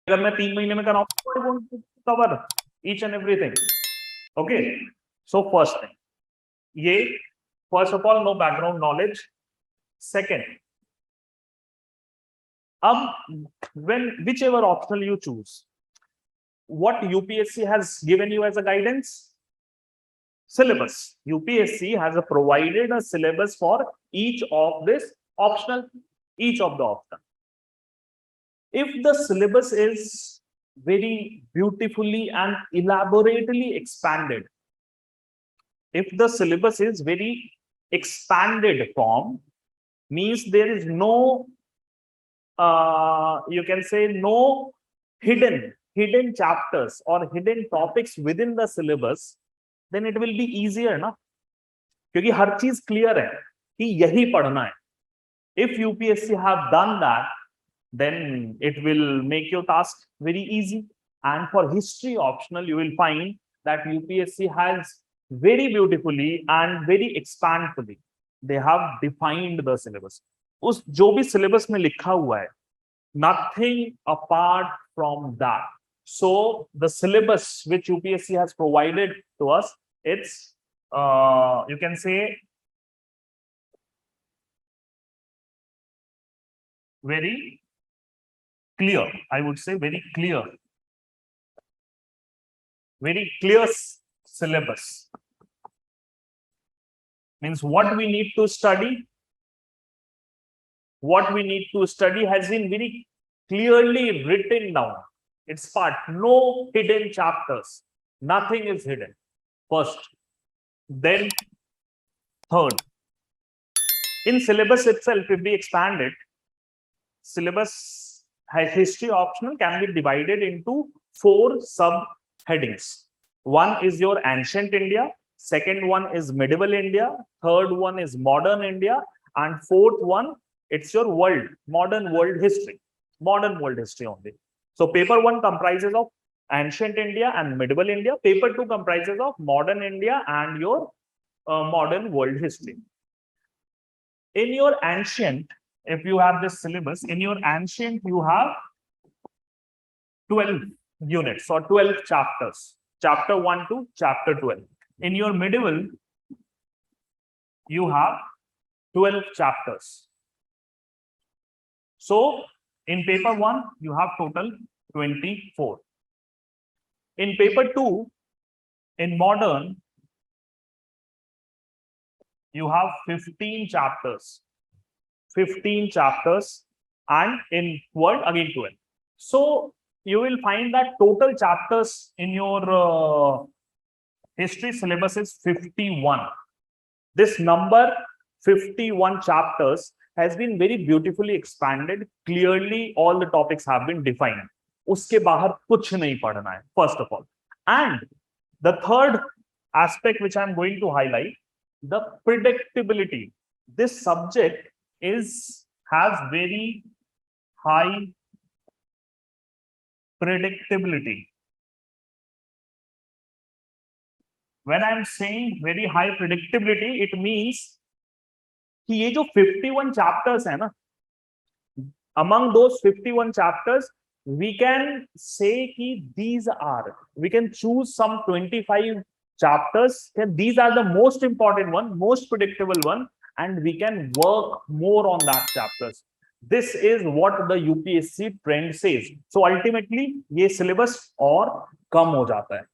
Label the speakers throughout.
Speaker 1: अगर मैं 3 महीने में कराऊं, I want to cover each and everything. Okay, so first thing, ये first of all no background knowledge. Second, when whichever optional you choose, what UPSC has given you as a guidance? Syllabus. UPSC has provided a syllabus for each of this optional, each of the optional. If the syllabus is very beautifully and elaborately expanded, if the syllabus is very expanded form, means there is no you can say no hidden chapters or hidden topics within the syllabus, then it will be easier ना, क्योंकि हर चीज clear है कि यही पढ़ना है. If UPSC have done that, then it will make your task very easy. And for history optional, you will find that UPSC has very beautifully and very expandedly, they have defined the syllabus. उस जो भी syllabus में लिखा हुआ है, nothing apart from that. So the syllabus which UPSC has provided to us, it's you can say very clear. I would say very clear syllabus. Means what we need to study, has been very clearly written down. It's part, no hidden chapters, nothing is hidden. First, then third, in syllabus itself, if we expand it, syllabus history optional can be divided into 4 subheadings. One is your ancient India, second one is medieval India, third one is modern India, and fourth one, it's your modern world history only. So paper 1 comprises of ancient India and medieval India. Paper 2 comprises of modern India and your modern world history. In your ancient, if you have this syllabus, in your ancient you have 12 units or 12 chapters, chapter 1 to chapter 12. In your medieval, you have 12 chapters. So in paper 1, you have total 24. In paper 2, in modern, you have 15 chapters. 15 chapters, and in world again 12. So you will find that total chapters in your history syllabus is 51. This number 51 chapters has been very beautifully expanded. Clearly all the topics have been defined. उसके बाहर कुछ नहीं पढ़ना है, first of all. And the third aspect which I am going to highlight, the predictability. This subject has very high predictability. When I am saying very high predictability, it means कि ये जो 51 chapters है ना, among those 51 chapters, we can say कि we can choose some 25 chapters. These are the most important one, most predictable one, and we can work more on that chapters. This is what the UPSC trend says. So ultimately, ये syllabus और कम हो जाता है.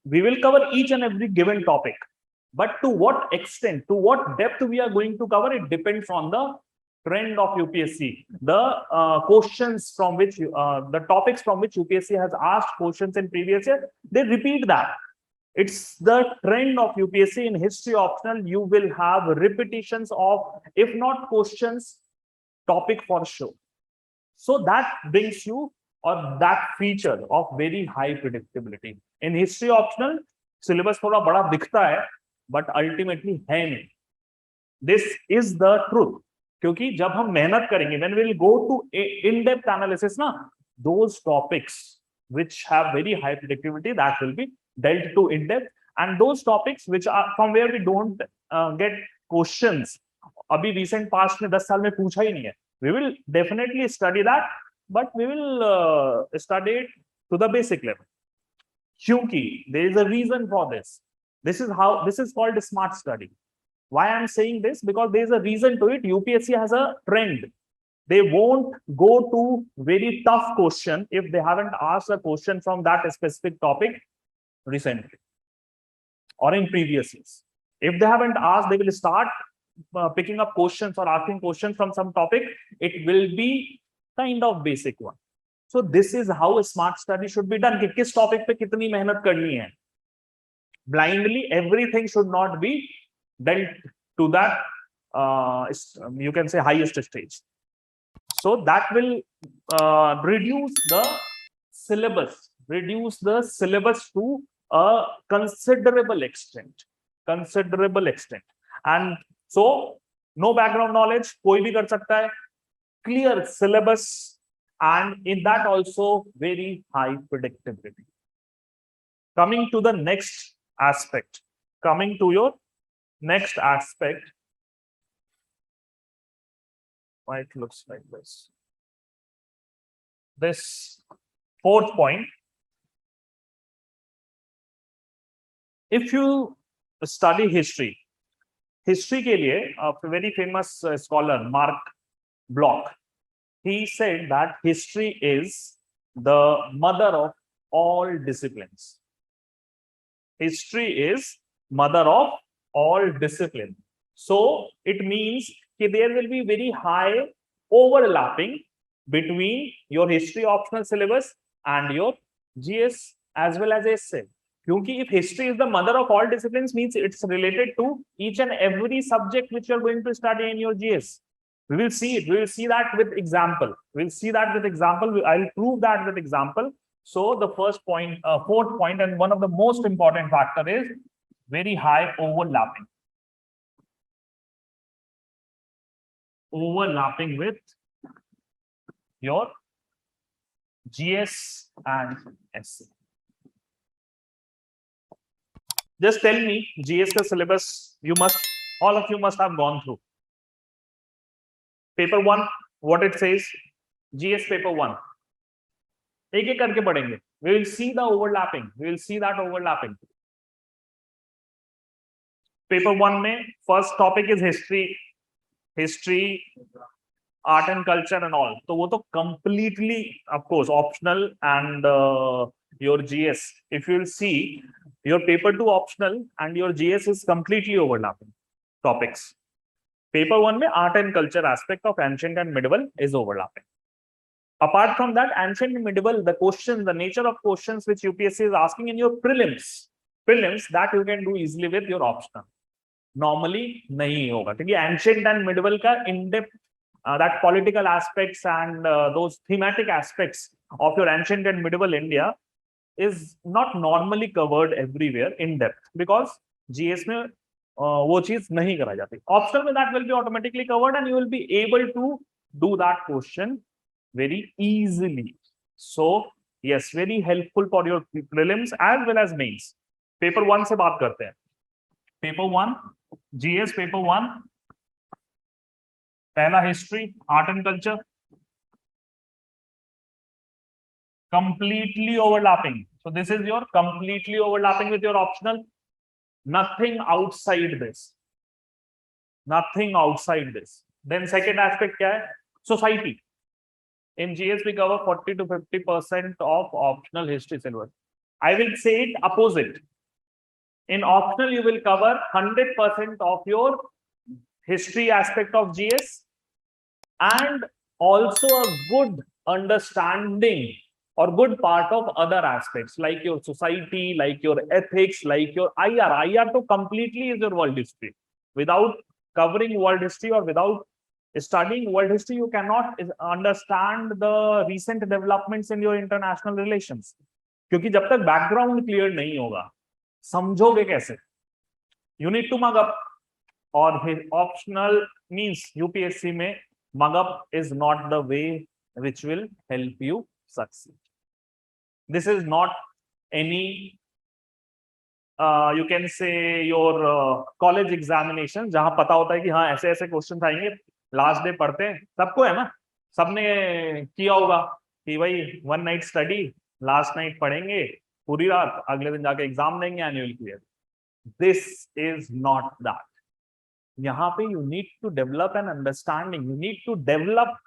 Speaker 1: We will cover each and every given topic, but to what extent, to what depth we are going to cover, it depends on the trend of UPSC. The questions from which, the topics from which UPSC has asked questions in previous year, they repeat that. It's the trend of UPSC. In history optional, you will have repetitions of, if not questions, topic for sure. So that brings you, or that feature of very high predictability. In history optional, syllabus थोड़ा बड़ा दिखता है, but ultimately है नहीं. This is the truth. क्योंकि जब हम मेहनत करेंगे, when we will go to in-depth analysis ना, those topics which have very high predictability, that will be dealt to in depth, and those topics which are from where we don't get questions, अभी recent past में 10 साल में पूछा ही नहीं है, we will definitely study that but we will study it to the basic level. Kyunki, there is a reason for this. This is called a smart study. Why I'm saying this? Because there is a reason to it. UPSC has a trend. They won't go to very tough question if they haven't asked a question from that specific topic recently or in previous years. If they haven't asked, they will start picking up questions or asking questions from some topic. It will be kind of basic one. So this is how a smart study should be done. कि किस topic पे कितनी मेहनत करनी है. Blindly, everything should not be dealt to that, you can say, highest stage. So that will reduce the syllabus to a considerable extent. And so no background knowledge, कोई भी कर सकता है. Clear syllabus, and in that also very high predictability. Coming to the next aspect, coming to your next aspect, why it looks like this. This fourth point, if you study history के लिए a very famous scholar, Mark Bloch, he said that history is the mother of all disciplines. History is mother of all discipline. So it means that there will be very high overlapping between your history optional syllabus and your GS as well as essay. Because if history is the mother of all disciplines, means it's related to each and every subject which you're going to study in your GS. We will see it. We will see that with example. We'll see that with example. I'll prove that with example. So the first point, fourth point, and one of the most important factor is very high overlapping. Overlapping with your GS and SC. Just tell me, GS का syllabus, all of you must have gone through. Paper 1, what it says, GS paper 1. एक एक करके पढ़ेंगे. We will see the overlapping. We will see that overlapping. Paper 1 में first topic is history, art and culture and all. तो वो तो completely, of course, optional, and your GS. If you will see, your paper 2 optional and your GS is completely overlapping topics. Paper 1 में art and culture aspect of ancient and medieval is overlapping. Apart from that, ancient and medieval, the questions, the nature of questions which UPSC is asking in your prelims, that you can do easily with your optional. Normally नहीं होगा क्योंकि ancient and medieval का in-depth, that political aspects and those thematic aspects of your ancient and medieval India is not normally covered everywhere in depth, because GS में वो चीज नहीं करा जाती. Optional में that will be automatically covered and you will be able to do that question very easily. So yes, very helpful for your prelims as well as mains. Paper 1 से बात करते हैं. Paper 1, GS paper 1, पहला history, art and culture, completely overlapping. So this is your completely overlapping with your optional. Nothing outside this. Nothing outside this. Then second aspect क्या है? Society. In GS we cover 40 to 50% of optional history syllabus. I will say it opposite. In optional you will cover 100% of your history aspect of GS and also a good understanding or good part of other aspects like your society, like your ethics, like your IR. IR to completely is your world history. Without covering world history or without studying world history, you cannot understand the recent developments in your international relations. क्योंकि जब तक background clear नहीं होगा, समझोगे कैसे? You need to mug up. Or optional means UPSC में mug up is not the way which will help you succeed. This is not any you can say your college examination जहां पता होता है कि हाँ ऐसे ऐसे क्वेश्चन आएंगे, लास्ट डे पढ़ते हैं, सबको है ना, सबने किया होगा कि भाई one night study, last night पढ़ेंगे पूरी रात, अगले दिन जाके एग्जाम देंगे, annual clear. This is not that. यहाँ पे you need to develop an understanding, you need to develop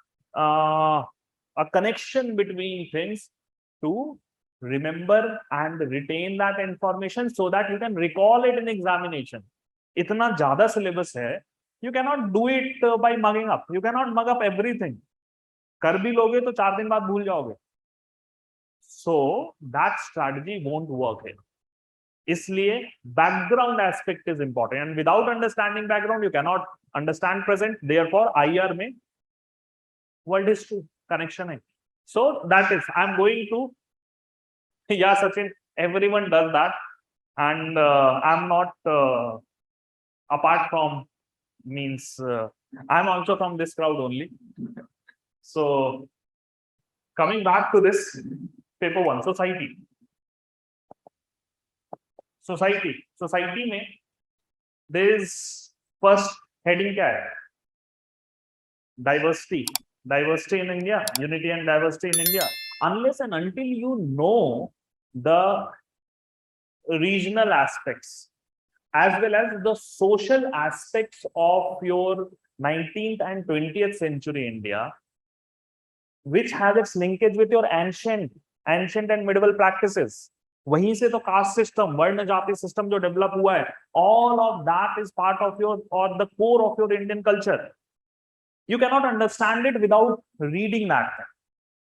Speaker 1: a connection between things to remember and retain that information so that you can recall it in examination. इतना ज्यादा syllabus है, you cannot do it by mugging up. You cannot mug up everything. कर भी लोगे तो 4 दिन बाद भूल जाओगे. So that strategy won't work here. इसलिए background aspect is important, and without understanding background you cannot understand present. Therefore IR में world history connection है. So that is, I'm going to, yeah Sachin, everyone does that, and I'm not apart from, means I'm also from this crowd only. So coming back to this paper 1, society में there is first heading क्या है? Diversity in India, unity and diversity in India. Unless and until you know the regional aspects as well as the social aspects of your 19th and 20th century India, which has its linkage with your ancient and medieval practices, वहीं से तो caste system, वर्ण जाति system जो develop हुआ है, all of that is part of your, or the core of your Indian culture. You cannot understand it without reading that,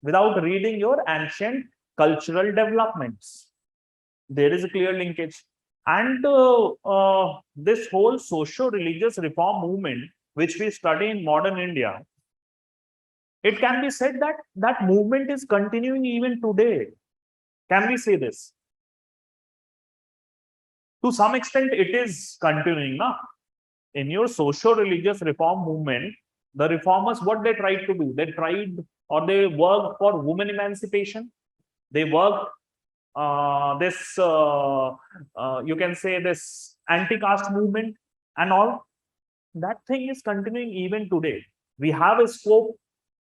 Speaker 1: without reading your ancient cultural developments. There is a clear linkage. And this whole socio-religious reform movement, which we study in modern India, it can be said that that movement is continuing even today. Can we say this? To some extent, it is continuing. Na? In your socio-religious reform movement, the reformers, what they tried to do, they tried, or they worked for women emancipation. They worked you can say this anti-caste movement and all. That thing is continuing even today. We have a scope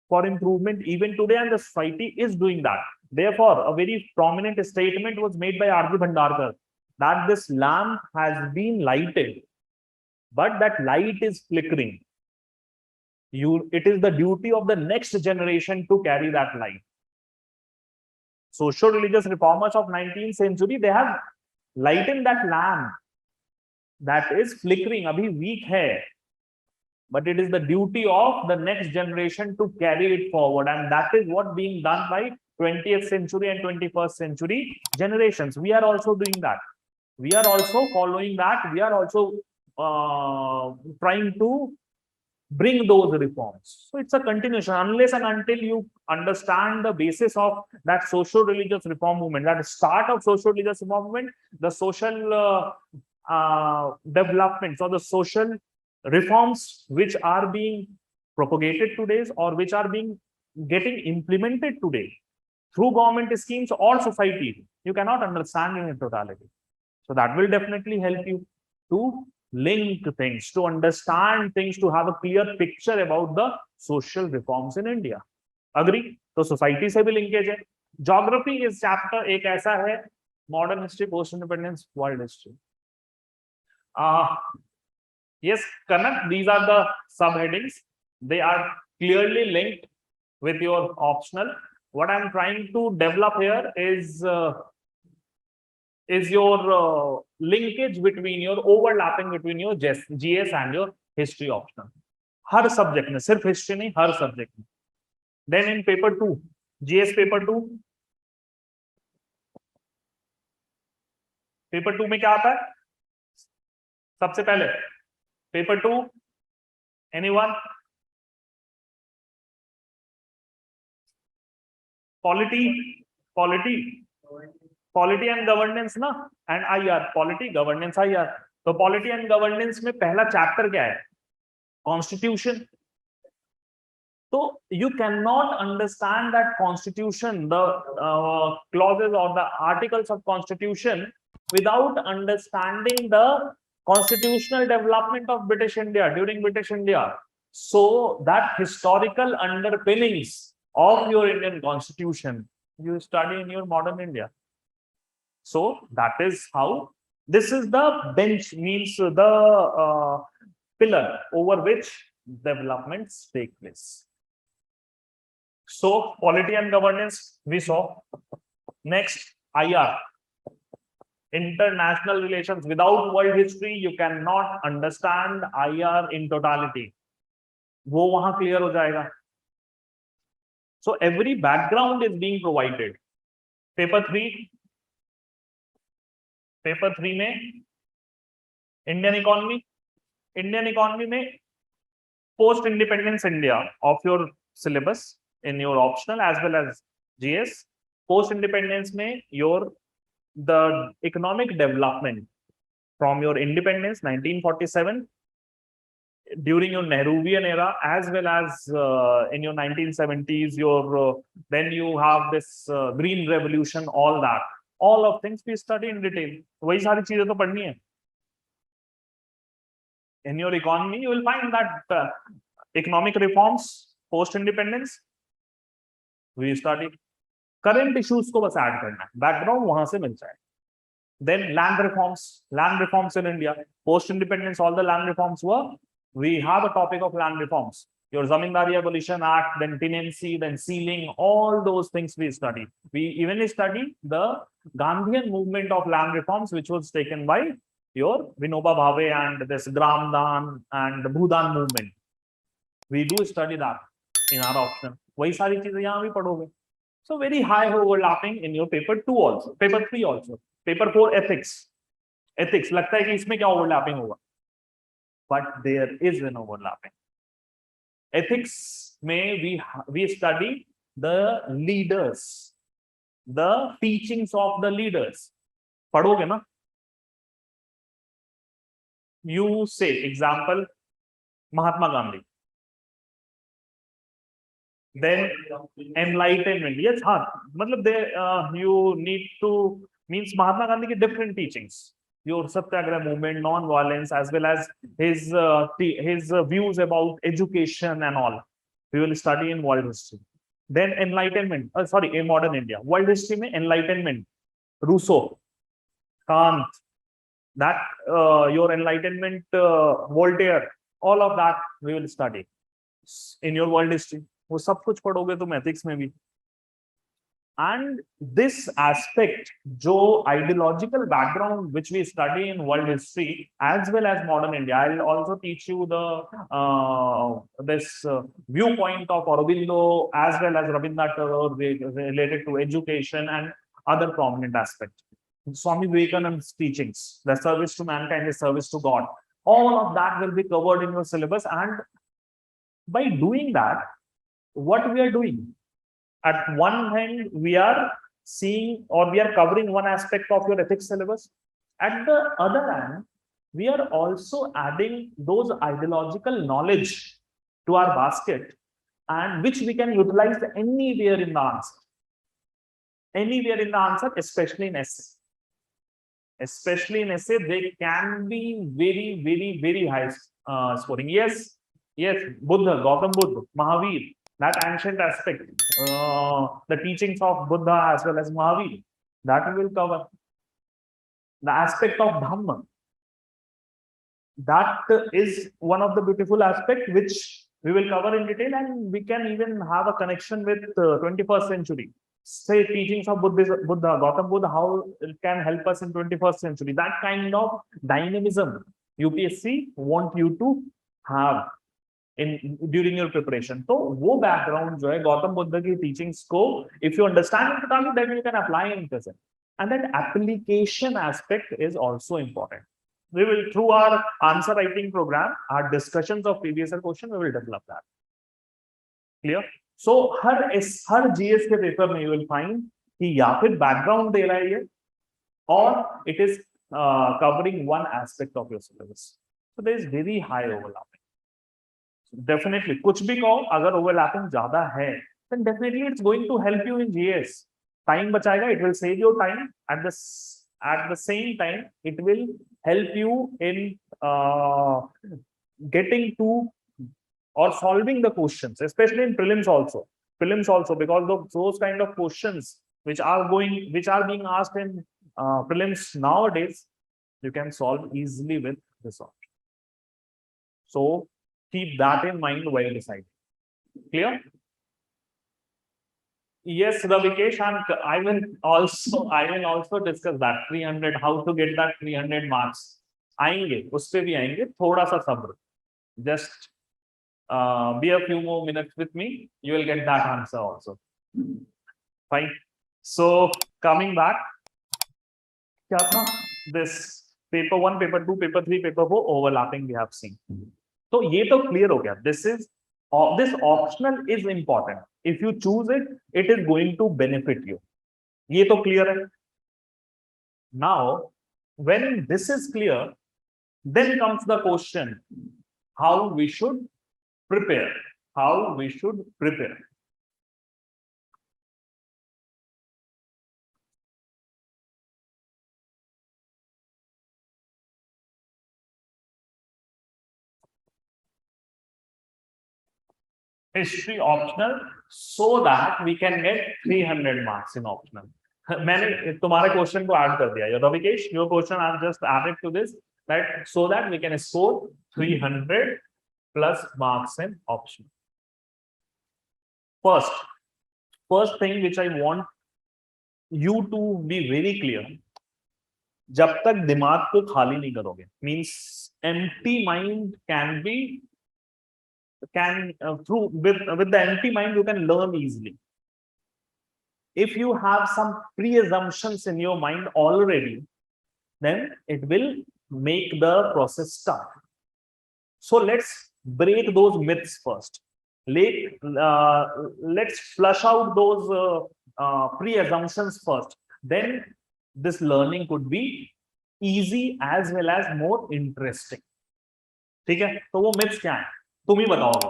Speaker 1: for improvement even today, and the society is doing that. Therefore, a very prominent statement was made by R.G. Bhandarkar that this lamp has been lighted, but that light is flickering. It is the duty of the next generation to carry that light. Socio-religious reformers of 19th century, they have lightened that lamp that is flickering, abhi weak hai, but it is the duty of the next generation to carry it forward, and that is what being done by 20th century and 21st century generations. We are also doing that. We are also following that. We are also trying to bring those reforms. So it's a continuation. Unless and until you understand the basis of that socio-religious reform movement, that start of socio-religious reform movement, the social developments or the social reforms which are being propagated today or which are being getting implemented today through government schemes or society, you cannot understand in totality. So that will definitely help you to link things, to understand things, to have a clear picture about the social reforms in India. Agree? तो society से भी linkage है. Geography is chapter एक ऐसा है, modern history, post independence, world history. Yes, Kanak, these are the subheadings. They are clearly linked with your optional. What I'm trying to develop here is your linkage between your overlapping between your GS and your history optional. Her subject में, सिर्फ history नहीं, हर subject में. Then in paper 2, GS paper 2. Paper 2 में क्या आता है? सबसे पहले paper 2, anyone? Polity and governance ना, and IR, polity, governance, IR. तो polity and governance में पहला chapter क्या है? Constitution. So you cannot understand that constitution, the clauses or the articles of constitution without understanding the constitutional development of British India during British India. So that historical underpinnings of your Indian constitution you study in your modern India. So that is how, this is the bench, means the pillar over which developments take place. So polity and governance we saw. Next, IR, international relations. Without world history you cannot understand IR in totality. वो वहां clear हो जाएगा. So every background is being provided. Paper 3 में Indian economy में post independence India of your syllabus in your optional as well as GS. Post independence में your the economic development from your independence 1947 during your Nehruvian era as well as in your 1970s, your then you have this green revolution, all of things we study in detail. वही सारी चीजें तो पढ़नी है. In your economy you will find that economic reforms post independence we study. Current issues को बस add करना है, बैकग्राउंड वहां से मिल जाए. Then land reforms in India post independence, all the land reforms were, we have a topic of land reforms, your Zamindari Abolition Act, then tenancy, then sealing, all those things we study. We even study the Gandhian movement of land reforms which was taken by your Vinoba Bhave and this Gram Dan and the Bhudan movement. We do study that in our option. वही सारी चीजें यहाँ भी पढ़ोगे. So very high overlapping in your paper 2 also, paper 3 also. Paper 4 ethics लगता है कि इसमें क्या overlapping होगा, but there is an overlapping. Ethics में we study the leaders, the teachings of the leaders. पढ़ोगे ना? You say example Mahatma Gandhi. Then enlightenment. Yes, हाँ, मतलब you need to, means Mahatma Gandhi के different teachings, your Satyagraha movement, non-violence, as well as his views about education and all, we will study in world history. Then enlightenment, in modern India, world history में enlightenment, Rousseau, Kant, that your enlightenment, Voltaire, all of that we will study in your world history. वो सब कुछ पढ़ोगे तुम ethics में भी. And this aspect, जो ideological background which we study in world history as well as modern India, I'll also teach you the this viewpoint of Aurobindo as well as Rabindranath Tagore related to education and other prominent aspects. Swami Vivekananda's teachings, the service to mankind is service to God. All of that will be covered in your syllabus, and by doing that, what we are doing, at one hand we are seeing or we are covering one aspect of your ethics syllabus. At the other hand, we are also adding those ideological knowledge to our basket, and which we can utilize anywhere in the answer. Anywhere in the answer, especially in essay. Especially in essay, they can be very, very, very high scoring. Yes, Buddha, Gautam Buddha, Mahavir, that ancient aspect, the teachings of Buddha as well as Mahavir, that we will cover. The aspect of Dhamma, that is one of the beautiful aspects which we will cover in detail, and we can even have a connection with 21st century. Say teachings of Buddha, Gautam Buddha, how it can help us in 21st century. That kind of dynamism UPSC want you to have in during your preparation. So वो background जो है Gautam Buddha की teachings को, if you understand it totally, then you can apply in present. And that application aspect is also important. We will, through our answer writing program, our discussions of previous year question, we will develop that. Clear? So her GS के paper में you will find कि या फिर background दे रहा है ये, or it is covering one aspect of your syllabus. So there is very high overlapping. So definitely, कुछ भी कहो, अगर overlapping ज़्यादा है, then definitely it's going to help you in GS. Time बचाएगा, it will save your time. At the same time, it will help you in getting to or solving the questions, especially in prelims also. Prelims also, because those kind of questions which are being asked in prelims nowadays, you can solve easily with this option. So keep that in mind while deciding. Clear? Yes, Ravikesh, I will also discuss that 300, how to get that 300 marks. आएंगे, उस पे भी आएंगे, थोड़ा सा सब्र. Just be a few more minutes with me, you will get that answer also. Fine. So coming back, क्या था? This paper 1, paper 2, paper 3, paper 4 overlapping we have seen. तो ये तो clear हो गया. This optional is important. If you choose it, it is going to benefit you. ये तो clear है. Now, when this is clear, then comes the question, how we should prepare. How we should prepare. History optional, so that we can get 300 marks in optional. मैंने तुम्हारे question को add कर दिया. Ravikesh, your question I've just added to this, that so that we can score 300 plus marks in optional. First thing which I want you to be very clear, जब तक दिमाग को खाली नहीं करोगे, means empty mind can be through with the empty mind you can learn easily. If you have some pre-assumptions in your mind already, then it will make the process tough. So let's break those myths first. Let's flush out those pre-assumptions first. Then this learning could be easy as well as more interesting. ठीक है? तो वो myths क्या है? तुम ही बताओगे.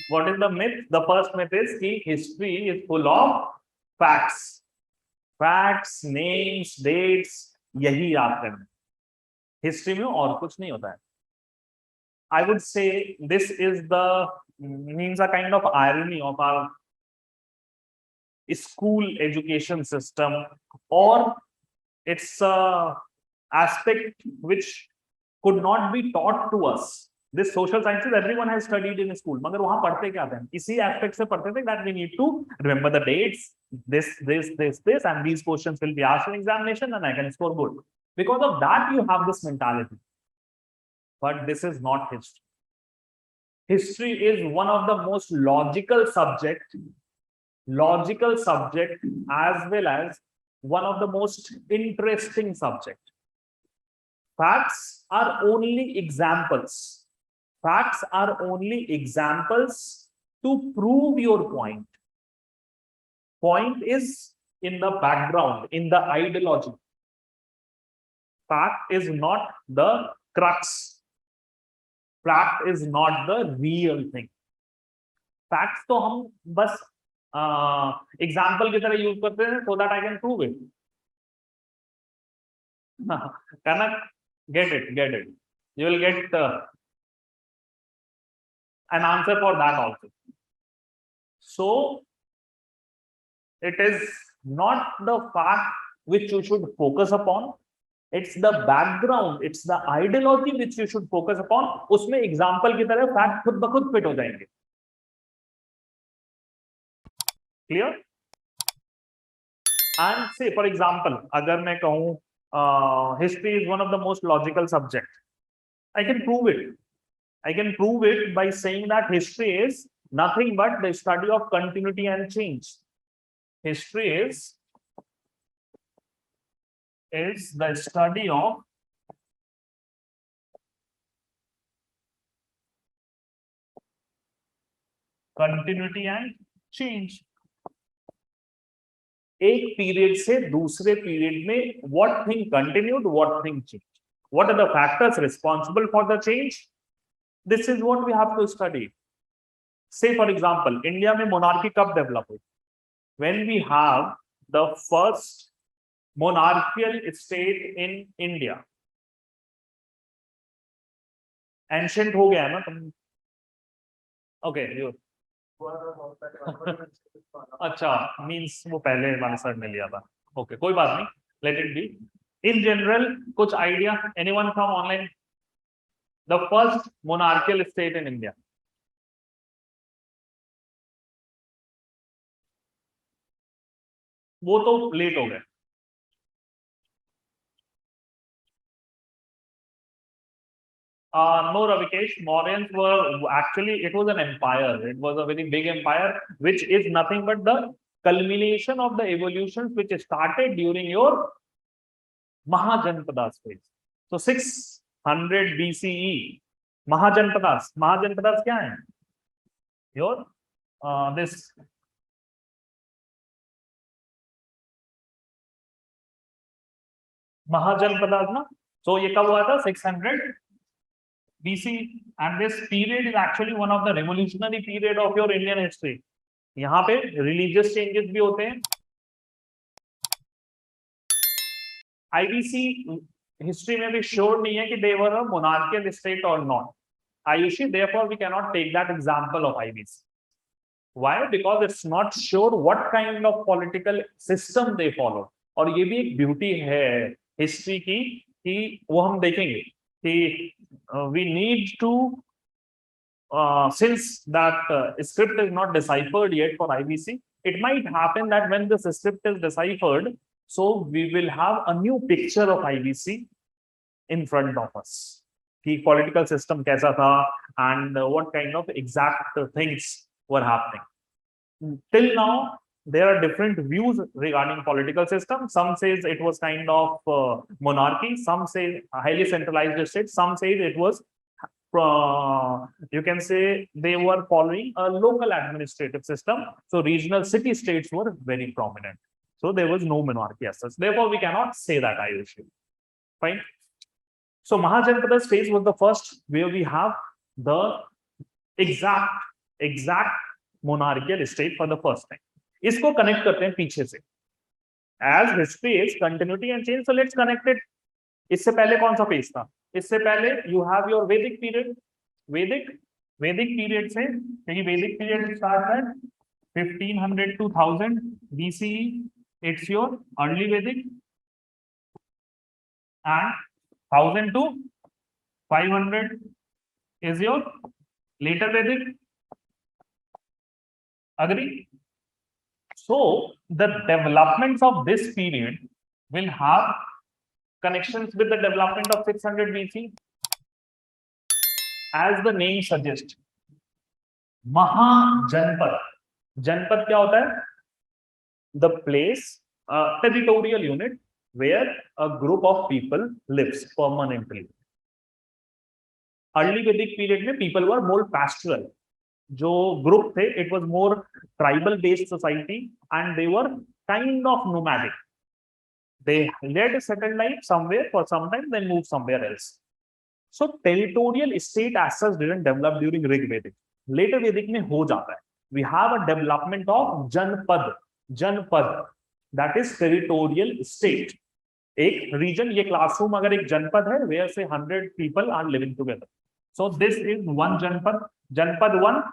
Speaker 1: What is the myth? The first myth is कि history is full of facts. Facts, names, dates, यही याद करना. History में और कुछ नहीं होता है. I would say this is means a kind of irony of our school education system, or it's a aspect which could not be taught to us. This social sciences everyone has studied in school, मगर वहाँ पढ़ते क्या थे? इसी aspect से पढ़ते थे that we need to remember the dates, this, and these questions will be asked in examination, and I can score good. Because of that, you have this mentality. But this is not history. History is one of the most logical subject, as well as one of the most interesting subject. Facts are only examples. Facts are only examples to prove your point. Point is in the background, in the ideology. Fact is not the crux. Fact is not the real thing. Facts तो हम बस example की तरह use करते हैं so that I can prove it. Kanak, get it. You will get an answer for that also. So it is not the fact which you should focus upon. It's the background, it's the ideology which you should focus upon. उसमें example की तरह fact खुद ब खुद fit हो जाएंगे. Clear? And say for example, अगर मैं कहूँ history is one of the most logical subject, I can prove it. I can prove it by saying that history is nothing but the study of continuity and change. History is the study of continuity and change. एक period से दूसरे period में what thing continued, what thing changed, what are the factors responsible for the change. This is what we have to study. Say for example, India में monarchy कब develop हुई? When we have the first monarchical state in India. Ancient हो गया है ना, okay you अच्छा means वो पहले वाले सर ने लिया था। ओके कोई बात नहीं, let it be. In general कुछ idea, anyone from online? The first monarchial state in India. वो तो लेट हो गए। No, Ravikesh. Mauryans were actually, it was an empire. It was a very big empire, which is nothing but the culmination of the evolutions which started during your Mahajanpadas phase. So 600 BCE, Mahajanpadas. Mahajanpadas क्या है? Your this Mahajanpadas ना. So ये कब हुआ था? 600 BC, and this period is actually one of the revolutionary period of your Indian history. यहाँ पे religious changes भी होते हैं। IBC history में भी sure नहीं है कि they were a monarchical state or not. Ayushi, therefore we cannot take that example of IBC. Why? Because it's not sure what kind of political system they follow. और ये भी एक beauty है history की कि वो हम देखेंगे कि we need to since that script is not deciphered yet for IBC, it might happen that when this script is deciphered, so we will have a new picture of IBC in front of us. कि political system कैसा था and what kind of exact things were happening. Till now, there are different views regarding political system. Some says it was kind of monarchy. Some say highly centralized state. Some say it was you can say they were following a local administrative system. So regional city states were very prominent. So there was no monarchy as such. Therefore, we cannot say that Ayushi. Fine. So Mahajanpadas phase was the first where we have the exact monarchical state for the first time. इसको connect करते हैं पीछे से. As history is continuity and change, so let's connect it. इससे पहले कौन सा phase था? इससे पहले you have your Vedic period. Vedic period से, क्योंकि Vedic period starts at 1500 to 1000 BCE. It's your early Vedic, and 1000 to 500 is your later Vedic. Agree? So the developments of this period will have connections with the development of 600 BC. As the name suggests, Mahajanpad. Janpad क्या होता है? The place, territorial unit where a group of people lives permanently. Early Vedic period में people were more pastoral. जो group थे, it was more tribal based society and they were kind of nomadic. They led a settled life somewhere for some time, then moved somewhere else. So territorial state as such didn't develop during Rig Vedic. Later Vedic में हो जाता है. We have a development of Janpad, that is territorial state. एक region, ये classroom अगर एक जनपद है, where say 100 people are living together. So this is one Janpad. Janpad 1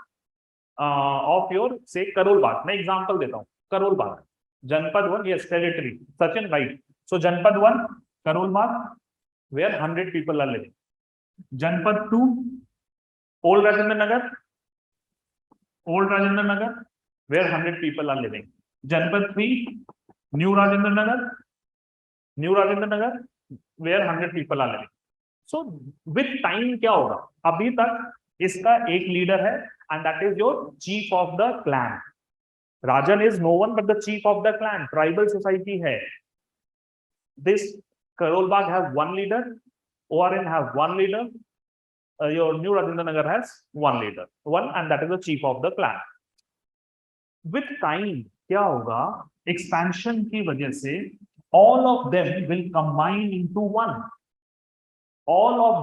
Speaker 1: of your say Karol Bagh. मैं example देता हूँ. Karol Bagh. Janpad 1, yes, territory. Sachin, right. So Janpad 1, Karol Bagh, where 100 people are living. Janpad 2, Old Rajendra Nagar, where 100 people are living. Janpad 3, New Rajendra Nagar, where 100 people are living. So with time क्या होगा? अभी तक इसका एक leader है, and that is your chief of the clan. Rajan is no one but the chief of the clan. Tribal society है. This Karol Bagh has one leader, ORN has one leader, your New Rajendra Nagar has one leader, and that is the chief of the clan. With time क्या होगा? Expansion की वजह से all of them will combine into one. So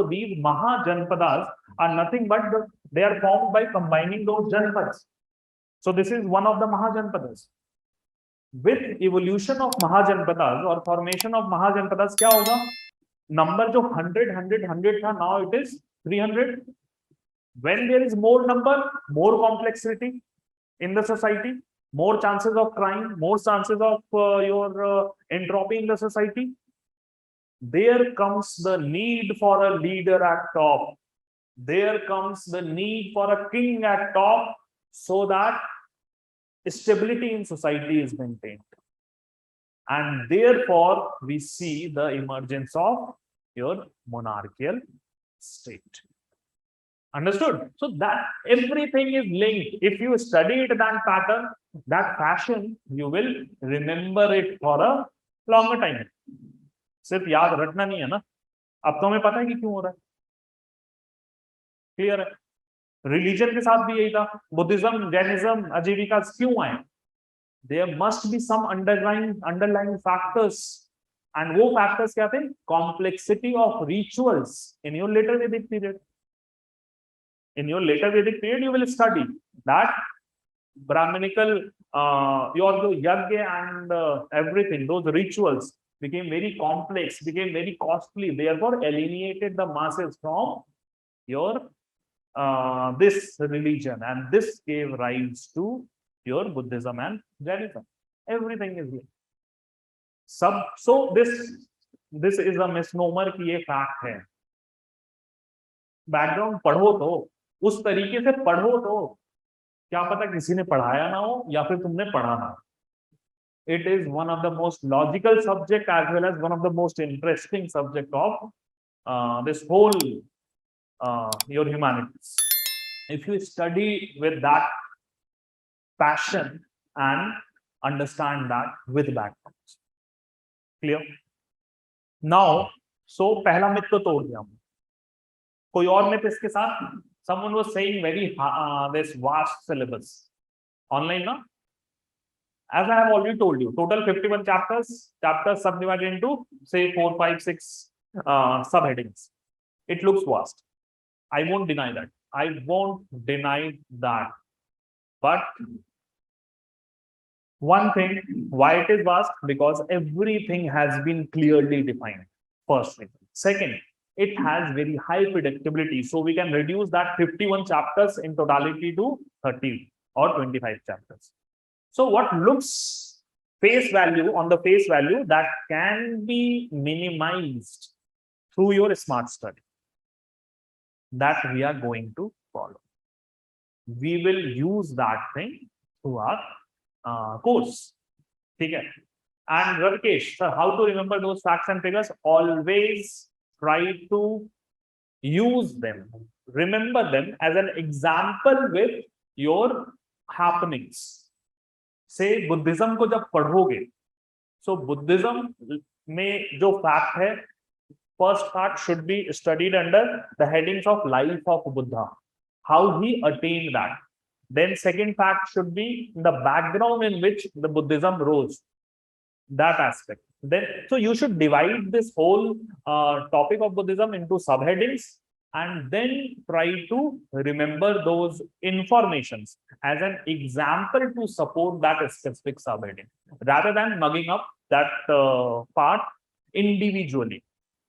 Speaker 1: these Mahajanpadas are nothing but they are formed by combining those Janpads. So this is one of the Mahajanpadas. With evolution of Mahajanpadas or formation of Mahajanpadas क्या होगा? Number जो 100 था, now it is 300. When there is more number, more complexity in the society, more chances of crime, more chances of your entropy in the society. There comes the need for a leader at top. There comes the need for a king at top, so that stability in society is maintained. And therefore, we see the emergence of your monarchical state. Understood? So that everything is linked. If you study it that pattern, that fashion, you will remember it for a longer time. सिर्फ याद रखना नहीं है ना, अब तो हमें पता है कि क्यों हो रहा है, क्लियर है? रिलीजन के साथ भी यही था, बुद्धिज्म, जैनिज्म, आजीविका क्यों आए? There must be some underlying factors, and वो factors क्या थे? Complexity of rituals in your later Vedic period. In your later Vedic period, you will study that Brahminical, your yagya and everything, those rituals became very complex, became very costly, therefore alienated the masses from your this religion, and this gave rise to your Buddhism and Jainism. Everything is here. So this is a misnomer कि ये fact है. Background पढ़ो तो, उस तरीके से पढ़ो तो, क्या पता किसी ने पढ़ाया ना हो या फिर तुमने पढ़ा ना. It is one of the most logical subject as well as one of the most interesting subject of this whole your humanities. If you study with that passion and understand that with backgrounds. Clear? Now, so पहला myth तो तोड़ दिया हमने. कोई और myth इसके साथ? Someone was saying very this vast syllabus. Online na? As I have already told you, total 51 chapters subdivided into say 4, 5, 6 subheadings. It looks vast. I won't deny that. I won't deny that. But one thing, why it is vast? Because everything has been clearly defined. First thing. Second, it has very high predictability. So we can reduce that 51 chapters in totality to 30 or 25 chapters. So what looks face value on the face value, that can be minimized through your smart study. That we are going to follow. We will use that thing through our course. Okay. And Ravikesh, sir, how to remember those facts and figures? Always try to use them. Remember them as an example with your happenings. Say Buddhism को जब पढ़ोगे, so Buddhism में जो fact है, first fact should be studied under the headings of life of Buddha, how he attained that. Then second fact should be the background in which the Buddhism rose, that aspect. Then so you should divide this whole topic of Buddhism into subheadings, and then try to remember those informations as an example to support that specific subheading, rather than mugging up that part individually.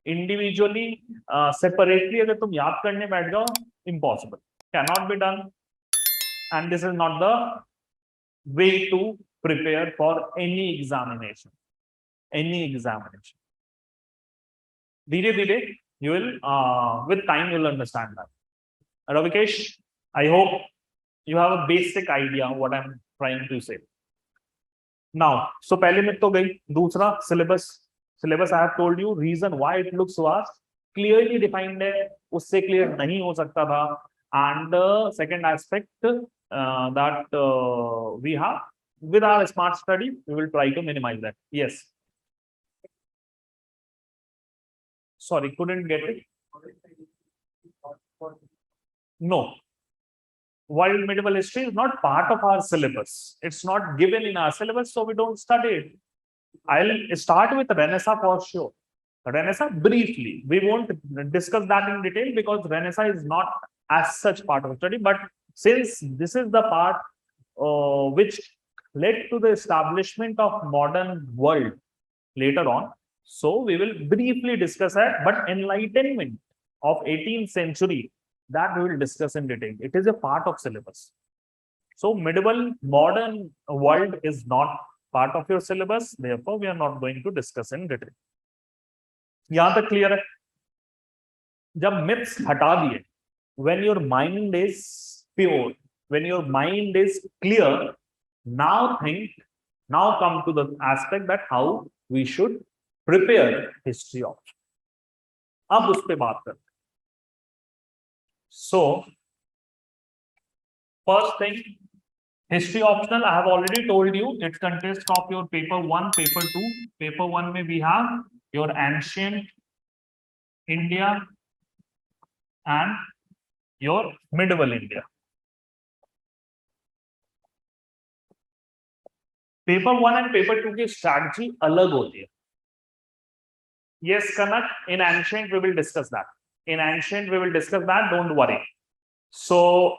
Speaker 1: Separately अगर तुम याद करने बैठ जाओ, impossible, cannot be done, and this is not the way to prepare for any examination. Dhire you will with time you will understand that. Ravikesh, I hope you have a basic idea of what I'm trying to say. Now, so पहले myth तो गई, दूसरा syllabus I have told you reason why it looks vast, clearly defined है, उससे clear नहीं हो सकता था. And the second aspect that we have with our smart study, we will try to minimize that. Yes. Sorry, couldn't get it. No. World medieval history is not part of our syllabus. It's not given in our syllabus, so we don't study it. I'll start with Renaissance for sure. Renaissance briefly. We won't discuss that in detail because Renaissance is not as such part of the study. But since this is the part which led to the establishment of modern world later on, so we will briefly discuss that. But enlightenment of 18th century that we will discuss in detail. It is a part of syllabus. So medieval modern world is not part of your syllabus. Therefore, we are not going to discuss in detail. यहाँ तक clear है? जब myths हटा दिए, when your mind is pure, when your mind is clear, now come to the aspect that how we should prepare history of. अब उस पे बात करते हैं. So, first thing, history optional, I have already told you, it consists of your paper 1, paper 2. Paper 1 में we have your ancient India and your medieval India. Paper 1 and paper 2 की strategy अलग होती है. Yes, Kanak, in ancient we will discuss that. In ancient we will discuss that, don't worry. So,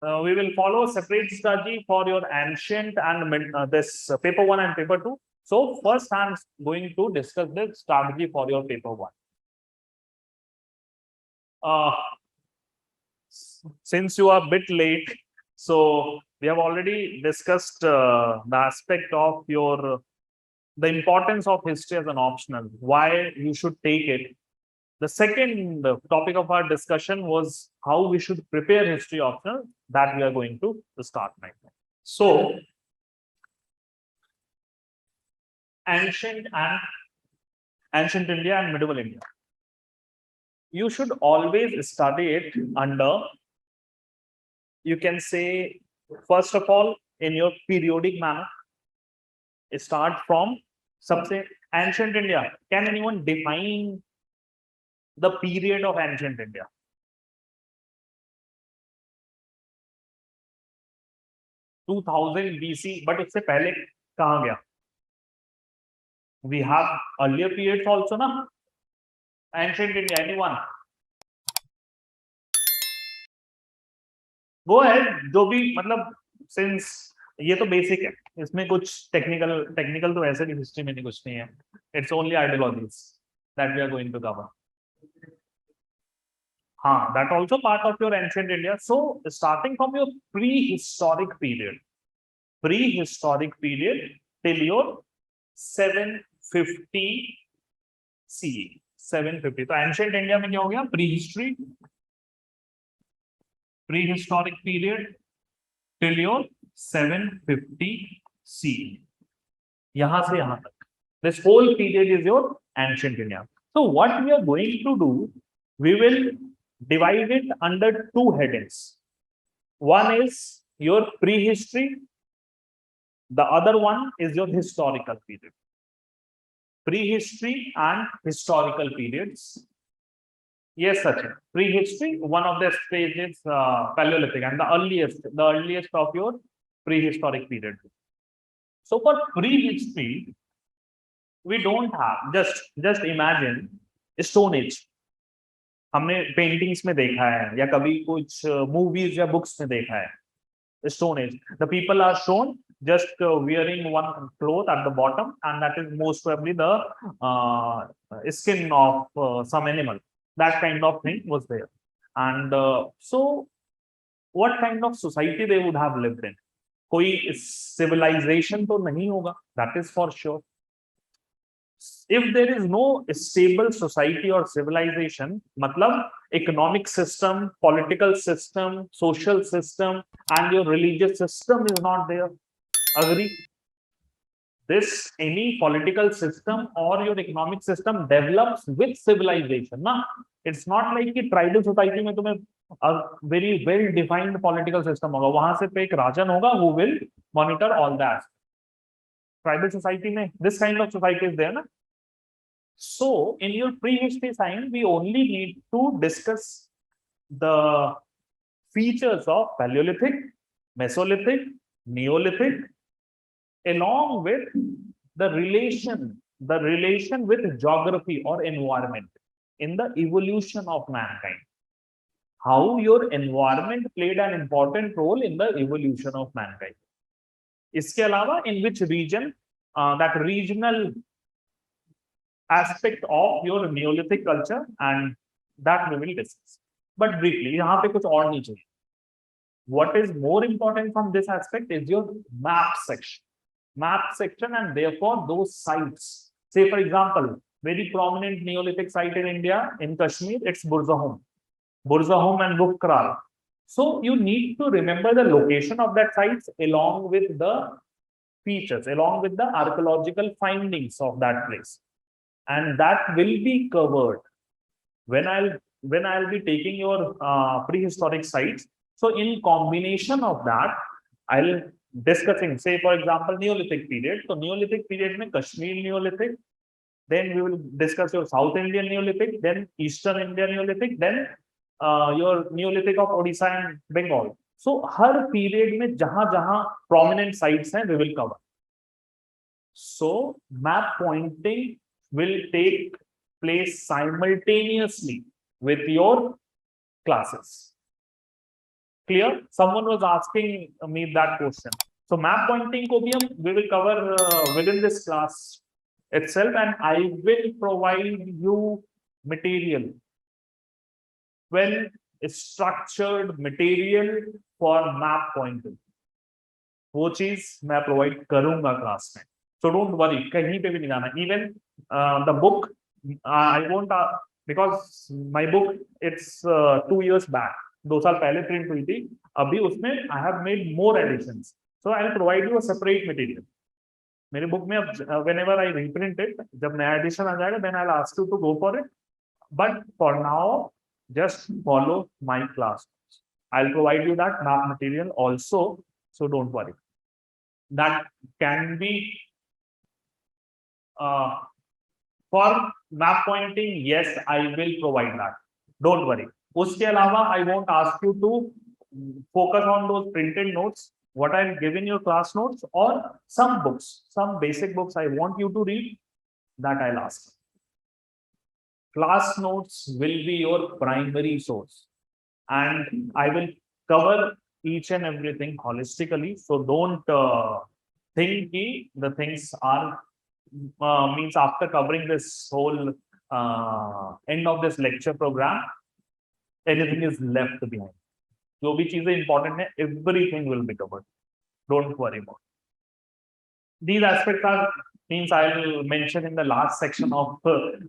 Speaker 1: we will follow separate strategy for your ancient and this paper 1 and paper 2. So, first I am going to discuss the strategy for your paper 1. Since you are a bit late, so we have already discussed the aspect of your the importance of history as an optional, why you should take it. The second topic of our discussion was how we should prepare history optional, that we are going to start right now. So, ancient India and medieval India. You should always study it under, you can say, first of all, in your periodic manner. Start from सबसे ancient India. Can anyone define the period of ancient India? (2000 BC, but इससे पहले कहाँ गया? We have earlier periods also, ना? Ancient India, anyone? Go ahead, जो भी मतलब since ये तो बेसिक है, इसमें कुछ टेक्निकल तो ऐसे भी हिस्ट्री में नहीं कुछ नहीं है. It's only ideologies that we are going to cover. हाँ, that also part of your ancient India. So, starting from your prehistoric period till your 750 CE. 750. तो ancient India में क्या हो गया? Prehistoric period till your 750 CE. यहाँ से यहाँ तक. This whole period is your ancient India. So what we are going to do, we will divide it under two headings. One is your prehistory. The other one is your historical period. Prehistory and historical periods. Yes, Sachin. Prehistory, one of the stages, Paleolithic, and the earliest of your prehistoric period. So for prehistory, we don't have, just imagine Stone Age. हमने paintings में देखा है या कभी कुछ movies या books में देखा है. Stone Age. The people are shown just wearing one cloth at the bottom, and that is most probably the skin of some animal. That kind of thing was there. And so, what kind of society they would have lived in? कोई civilization तो नहीं होगा. That is for sure. If there is no stable society or civilization, मतलब economic system, political system, social system, and your religious system is not there. Agree? This any political system or your economic system develops with civilization. Na? It's not like कि tribal society में तुम्हें a very well defined political system होगा. वहां से पे एक राजन होगा who will monitor all that. Tribal society में this kind of society is there, na? So in your prehistory time, we only need to discuss the features of Paleolithic, Mesolithic, Neolithic, along with the relation with geography or environment in the evolution of mankind. How your environment played an important role in the evolution of mankind. इसके अलावा in which region, that regional aspect of your Neolithic culture, and that we will discuss. But briefly यहाँ पे कुछ और नहीं चाहिए. What is more important from this aspect is your map section, and therefore those sites. Say for example, very prominent Neolithic site in India, in Kashmir, it's Burzahom and Bukral. So you need to remember the location of that sites along with the features, along with the archaeological findings of that place, and that will be covered when I'll be taking your prehistoric sites. So in combination of that, I'll discussing, say for example, Neolithic period. So Neolithic period mein Kashmir Neolithic, then we will discuss your South Indian Neolithic, then Eastern Indian Neolithic, then your Neolithic of Odisha and Bengal. So her period में जहां जहां prominent sites हैं, we will cover. So map pointing will take place simultaneously with your classes. Clear? Someone was asking me that question. So map pointing ko bhi we will cover within this class itself, and I will provide you material, well structured material for map pointing. वो चीज मैं provide करूंगा class में. So don't worry, कहीं पे भी नहीं जाना. Even the book, I won't, because my book, it's 2 years back. 2 साल पहले प्रिंट हुई थी. अभी उसमें I have made more additions. So I'll provide you a separate material. मेरे बुक में अब whenever I reprint it, जब नया एडिशन आ जाएगा, then I'll ask you to go for it. But for now, just follow my class. I'll provide you that map material also. So don't worry. That can be for map pointing. Yes, I will provide that. Don't worry. उसके अलावा I won't ask you to focus on those printed notes, what I've given your class notes, or some books, some basic books I want you to read, that I'll ask. Class notes will be your primary source, and I will cover each and everything holistically. So don't think the things are means after covering this whole end of this lecture program, anything is left behind. जो भी चीजें important है, everything will be covered. Don't worry about it. These aspects are means I'll mention in the last section of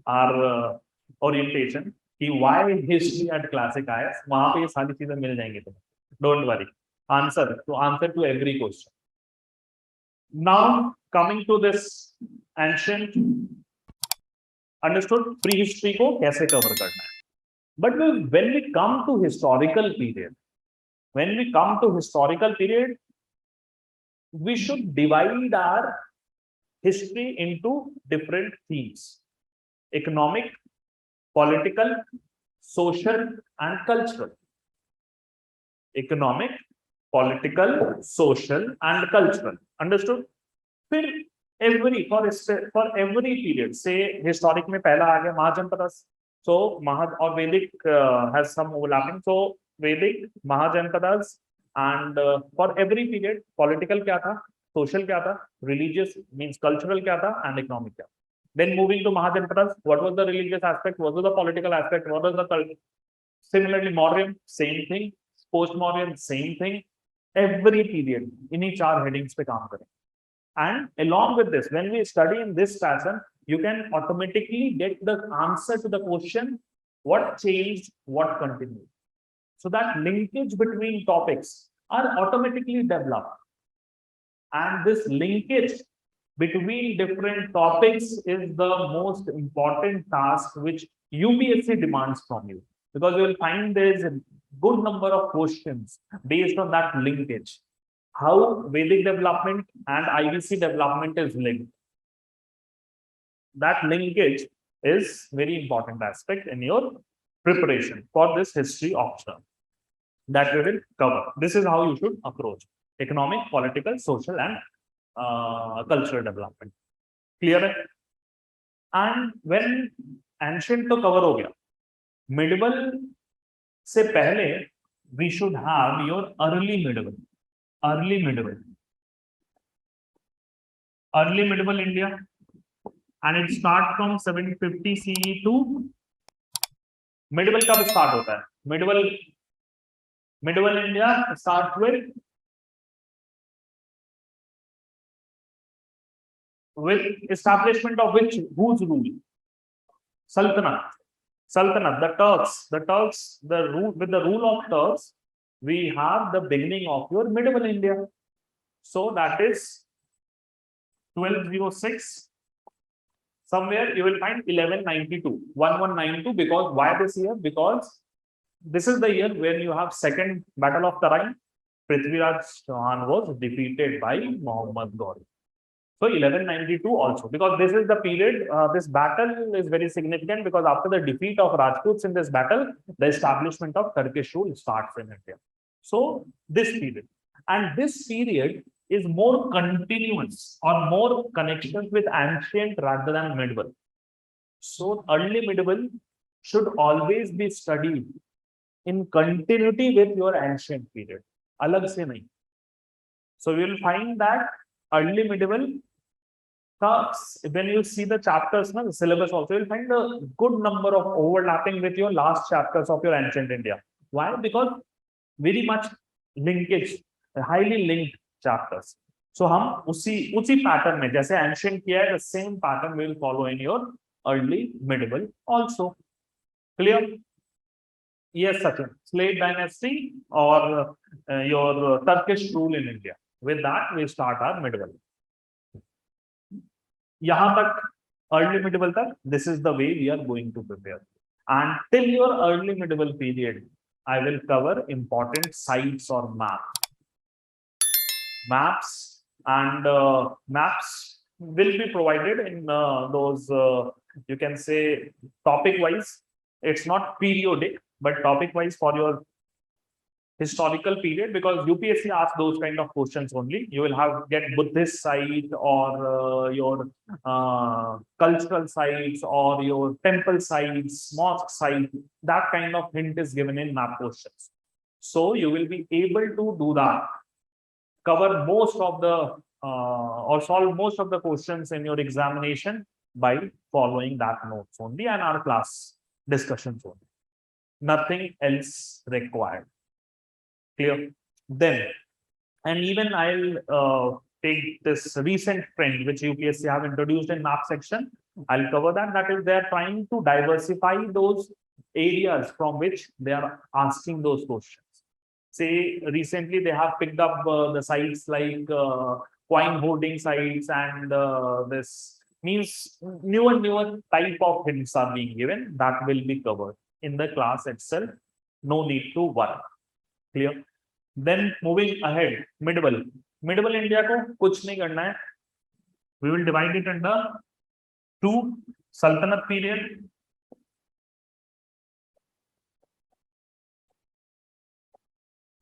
Speaker 1: our orientation कि why history at classic IAS. वहां पे ये सारी चीजें मिल जाएंगी तुम्हें. Don't worry. Answer to every question. Now coming to this ancient, understood prehistory को कैसे cover करना है. But when we come to historical period, we should divide our history into different themes: economic, political, social, and cultural. Economic, political, social, and cultural. Understood? फिर for every period, say historic में पहला आ गया महाजनपद. So or Vedic has some overlapping. So Vedic, Mahajanpadas, and for every period, political क्या था, social क्या था, religious means cultural क्या था, and economic क्या. Then moving to Mahajanpadas, what was the religious aspect, what was the political aspect, what was the culture. Similarly, Mauryan, same thing. Post-Mauryan, same thing. Every period, इन्हीं 4 headings पे काम करें. And along with this, when we study in this fashion, you can automatically get the answer to the question, what changed, what continued. So that linkage between topics are automatically developed. And this linkage between different topics is the most important task which UPSC demands from you. Because you will find there is a good number of questions based on that linkage. How Vedic development and IBC development is linked. That linkage is very important aspect in your preparation for this history option that we will cover. This is how you should approach economic, political, social, and cultural development. Clear? And when ancient to cover हो गया, medieval से पहले we should have your early medieval India, and it starts from 750 CE to medieval कब start होता है? medieval India starts with establishment of whose rule? Sultanate. Sultanate, the Turks, the rule with the rule of Turks, we have the beginning of your medieval India. So that is 1206. Somewhere you will find 1192, 1192. Because why this year? Because this is the year when you have second battle of Tarain. Prithviraj Chauhan was defeated by Muhammad Ghori. So 1192 also, because this is the period, this battle is very significant because after the defeat of Rajputs in this battle, the establishment of Turkish rule starts in India. So this period, and this period is more continuous or more connections with ancient rather than medieval. So early medieval should always be studied in continuity with your ancient period. Alag se nahi. So you will find that early medieval, when you see the chapters, the syllabus also, you'll find a good number of overlapping with your last chapters of your ancient India. Why? Because very much linkage, highly linked chapters. So हम उसी pattern में जैसे ancient किया है, the same pattern will follow in your early medieval also. Clear? Yes, Sachin. Slave dynasty or your Turkish rule in India. With that, we start our medieval. यहाँ तक early medieval तक, this is the way we are going to prepare. And till your early medieval period, I will cover important sites or maps, and maps will be provided in those, you can say, topic wise. It's not periodic, but topic wise for your historical period, because UPSC asks those kind of questions only. You will get Buddhist site or your cultural sites or your temple sites, mosque site. That kind of hint is given in map questions. So you will be able to do that, cover most of the or solve most of the questions in your examination by following that notes only and our class discussions only. Nothing else required. Clear? Then, and even I'll take this recent trend which UPSC have introduced in map section. I'll cover that. That is, they are trying to diversify those areas from which they are asking those questions. Say recently they have picked up the sites like coin holding sites, and this means newer type of hints are being given. That will be covered in the class itself. No need to worry. Clear? Then moving ahead, medieval India को कुछ नहीं करना है. We will divide it into two: Sultanate period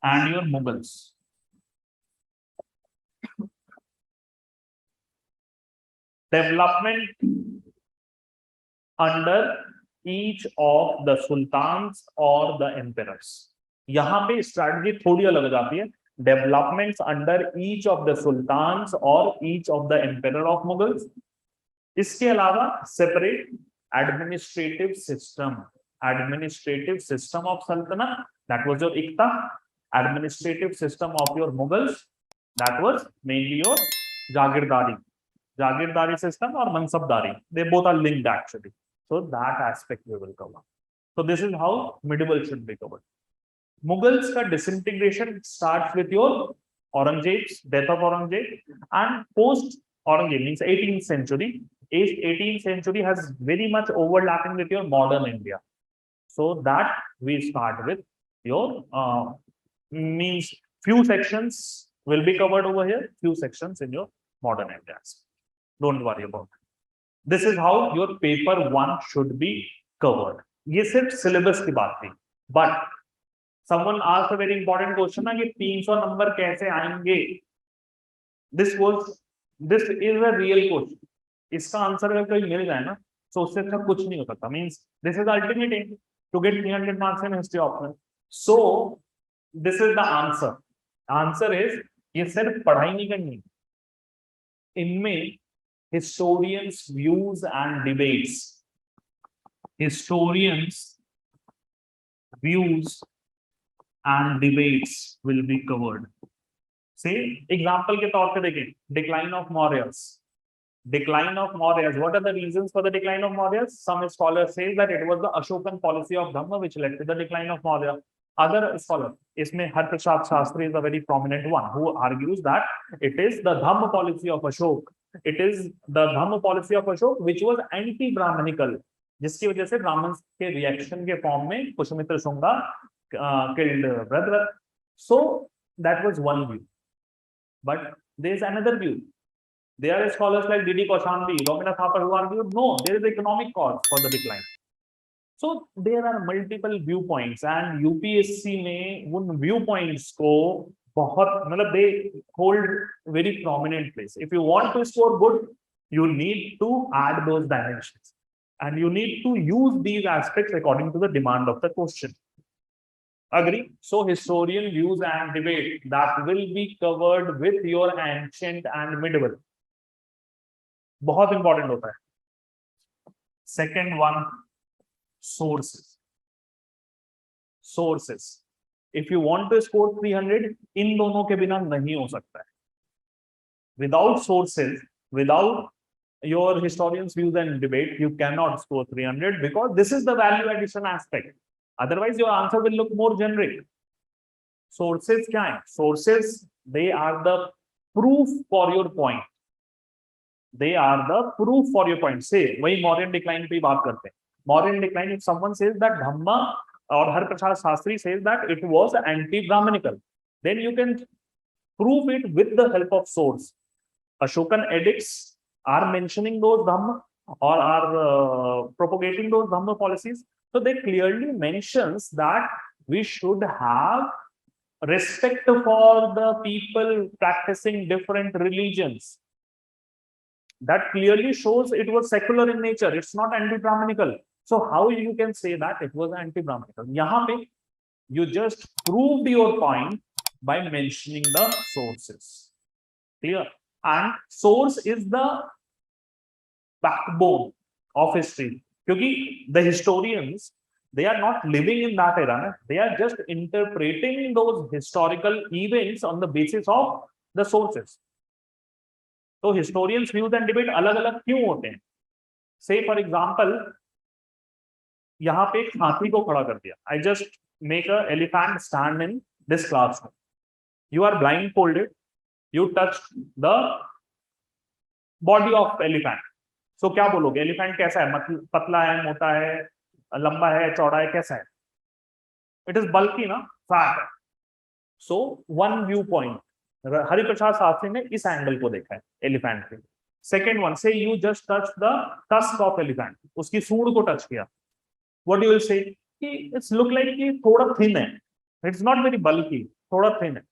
Speaker 1: and your Mughals. Development under each of the sultans or the emperors. यहाँ पे strategy थोड़ी अलग जाती है. Developments under each of the sultans or each of the emperor of Mughals. इसके अलावा separate administrative system of Sultanate, that was your Iqta. Administrative system of your Mughals, that was mainly your Jagirdari system or Mansabdari. They both are linked actually. So that aspect we will cover. So this is how medieval should be covered. Mughals ka disintegration starts with your Aurangzeb's death of Aurangzeb, and post Aurangzeb means 18th century. 18th century has very much overlapping with your modern India. So that we start with your means few sections will be covered over here, few sections in your modern India. Don't worry about it. This is how your paper 1 should be covered. ये सिर्फ syllabus की बात थी. But someone asked a very important question ना कि 300 number कैसे आएंगे? This is a real question. इसका आंसर अगर कोई मिल जाए ना, तो उससे अच्छा कुछ नहीं हो सकता. Means this is the ultimate aim to get 300 marks in history option. So this is the answer. Answer is ये सिर्फ पढ़ाई नहीं करनी. इनमें historians views and debates views and debates will be covered. Say example के तौर पे देखें, decline of Mauryas. Decline of Mauryas. What are the reasons for the decline of Mauryas? Some scholars say that it was the Ashokan policy of Dhamma which led to the decline of Maurya. Other scholars, इसमें Harprasad Shastri is a very prominent one who argues that it is the Dhamma policy of Ashok. It is the Dhamma policy of Ashok which was anti-Brahmanical, जिसकी वजह से Brahmins के reaction के form में Pushmitra Shunga killed brother. So that was one view. But there is another view. There are scholars like D.D. Kaushambi, Romina Thapar who argued, no, there is economic cause for the decline. So there are multiple viewpoints and UPSC में उन viewpoints को बहुत मतलब they hold very prominent place. If you want to score good, you need to add those dimensions and you need to use these aspects according to the demand of the question. Agree? So historian views and debate that will be covered with your ancient and medieval. बहुत important होता है. Second one, sources. Sources. If you want to score 300, इन दोनों के बिना नहीं हो सकता है. Without sources, without your historian's views and debate, you cannot score 300 because this is the value addition aspect. Otherwise, your answer will look more generic. Sources क्या है? Sources, they are the proof for your point. They are the proof for your point. Say, वही Mauryan decline पे बात करते हैं. Mauryan decline, if someone says that Dhamma or Harprasad Shastri says that it was anti-Brahmanical, then you can prove it with the help of source. Ashokan edicts are mentioning those Dhamma or are propagating those Dhamma policies. So they clearly mentions that we should have respect for the people practicing different religions. That clearly shows it was secular in nature. It's not anti-Brahmanical. So how you can say that it was anti-Brahmanical? यहाँ पे you just proved your point by mentioning the sources. Clear? And source is the backbone of history. Because the historians, they are not living in that era. They are just interpreting those historical events on the basis of the sources. तो historians views and debate अलग-अलग क्यों होते हैं? Say for example, यहाँ पे एक हाथी को खड़ा कर दिया. I just make a elephant stand in this classroom. You are blindfolded. You touch the body of elephant. So क्या बोलोगे? Elephant कैसा है? मतलब पतला है, मोटा है, लंबा है, चौड़ा है, कैसा है? It is bulky, ना? Fat. So one viewpoint. Hariprasad Shastri ने इस एंगल को देखा है एलिफेंट पे. सेकेंड वन, से you just touch the tusk of elephant, उसकी सूंड को टच किया. व्हाट यू विल से कि इट्स लुक लाइक कि थोड़ा थिन है, इट्स नॉट वेरी बल्की, थोड़ा थिन है.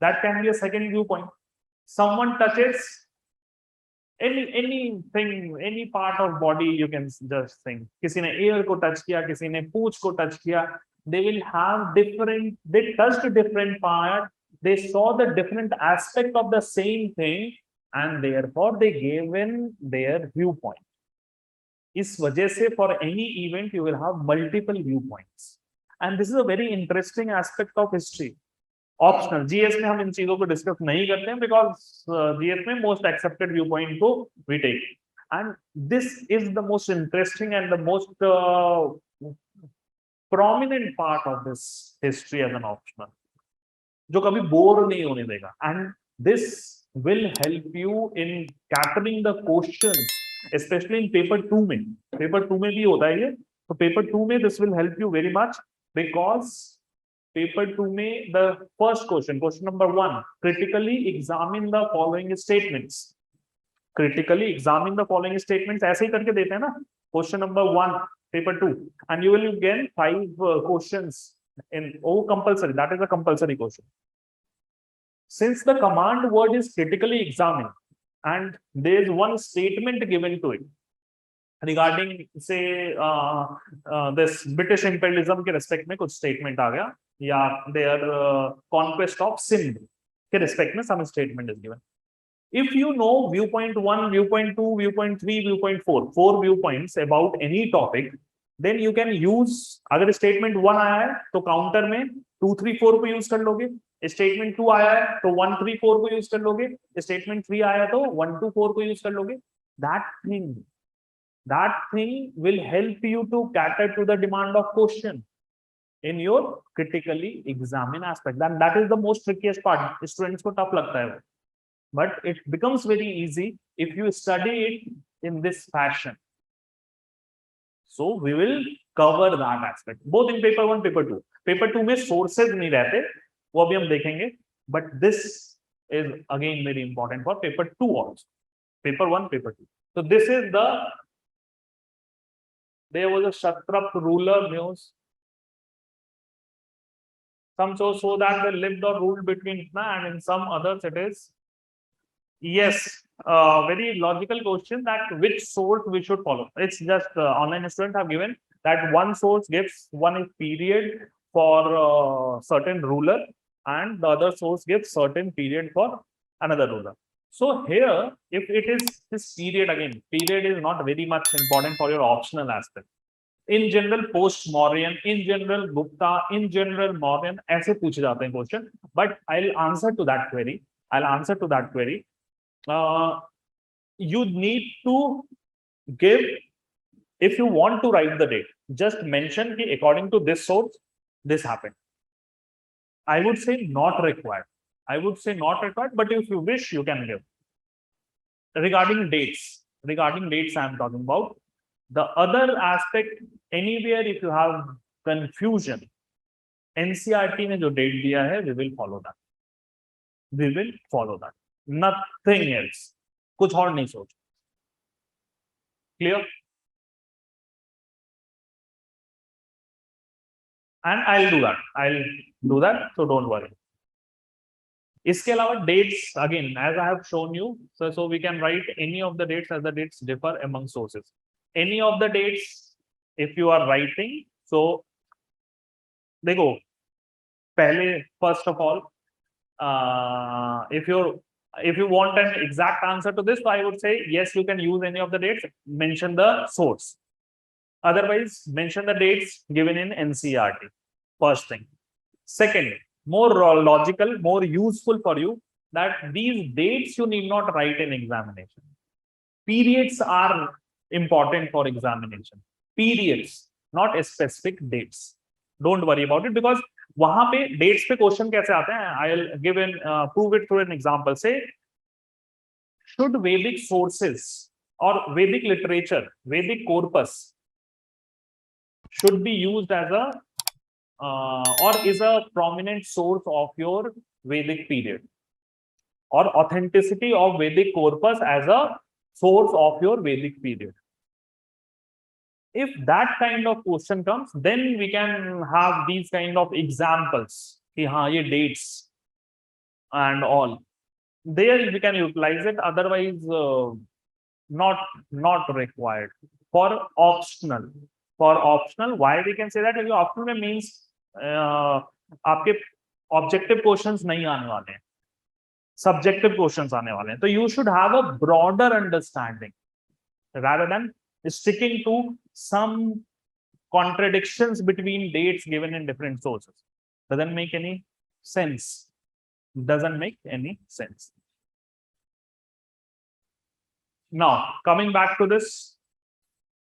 Speaker 1: That can be a second view point. Someone touches anything, any part of body, you can just think. किसी ने ear को touch किया, किसी ने पूंछ को टच किया. They will have different, they touched different part. They saw the different aspect of the same thing and therefore they gave in their viewpoint. इस वजह से for any event you will have multiple viewpoints and this is a very interesting aspect of history. Optional GS में हम इन चीजों को discuss नहीं करते हैं because GS में most accepted viewpoint को we take and this is the most interesting and the most prominent part of this history as an optional. जो कभी बोर नहीं होने देगा and this will help you in capturing the questions especially in paper 2 में. paper 2 में भी होता है ये, तो paper 2 में this will help you very much because paper 2 में the first question number 1, critically examine the following statements. critically examine the following statements ऐसे ही करके देते हैं ना. question number 1 paper 2 and you will get 5 questions in compulsory. That is a compulsory question. Since the command word is critically examined and there is one statement given to it regarding say this British imperialism के respect में कुछ statement आ गया या their conquest of Sindh के respect में some statement is given. If you know viewpoint 1, viewpoint 2, viewpoint 3, viewpoint 4, 4 viewpoints about any topic, then you can use, अगर statement 1 आया है तो काउंटर में 2 3 4 को यूज कर लोगे, स्टेटमेंट 2 आया है तो 1 3 4 को यूज कर लोगे, स्टेटमेंट 3 आया तो 1 2 4 को यूज कर लोगे. That thing will help you to cater to the demand of question in your critically examine aspect. That is the most trickiest part. Students को tough लगता है वो, but it becomes very easy if you study it in this fashion. So we will cover that aspect both in paper 1 paper 2. Paper 2 में sources नहीं रहते, वो अभी हम देखेंगे, but this is again very important for paper 2 also. Paper 1 paper 2. So this is the, there was a Kshatrap ruler news. Some so that they lived or ruled between Itna, and in some others it is, yes, very logical question that which source we should follow. It's just online students have given that one source gives one period for certain ruler and the other source gives certain period for another ruler. So here, if it is this period, again, period is not very much important for your optional aspect. In general, post-Mauryan, in general, Gupta, in general, Mauryan, ऐसे पूछे जाते हैं question. But I'll answer to that query. You need to give, if you want to write the date, just mention कि according to this source, this happened. I would say not required. But if you wish, you can give. Regarding dates, I am talking about. The other aspect, anywhere if you have confusion, NCERT ने जो date दिया है, we will follow that. Nothing else. कुछ और नहीं सोच. Clear? And I'll do that. So don't worry. इसके अलावा dates, again, as I have shown you, so we can write any of the dates as the dates differ among sources. Any of the dates, if you are writing, so देखो, पहले first of all, if you want an exact answer to this, so I would say yes, you can use any of the dates. Mention the source. Otherwise, mention the dates given in NCERT. First thing. Second, more logical, more useful for you, that these dates you need not write in examination. Periods are important for examination. Periods, not specific dates. Don't worry about it, because वहां पे dates पे question कैसे आते हैं? I'll give an prove it through an example. Say, should Vedic sources or Vedic literature, Vedic corpus, should be used as a or is a prominent source of your Vedic period, or authenticity of Vedic corpus as a source of your Vedic period? If that kind of question comes, then we can have these kind of examples. कि हाँ, ये dates and all. There we can utilize it. Otherwise, not required. For optional, why we can say that? Because optional means आपके objective questions नहीं आने वाले हैं, subjective questions आने वाले हैं. So you should have a broader understanding rather than sticking to some contradictions between dates given in different sources. Doesn't make any sense. Now, coming back to this,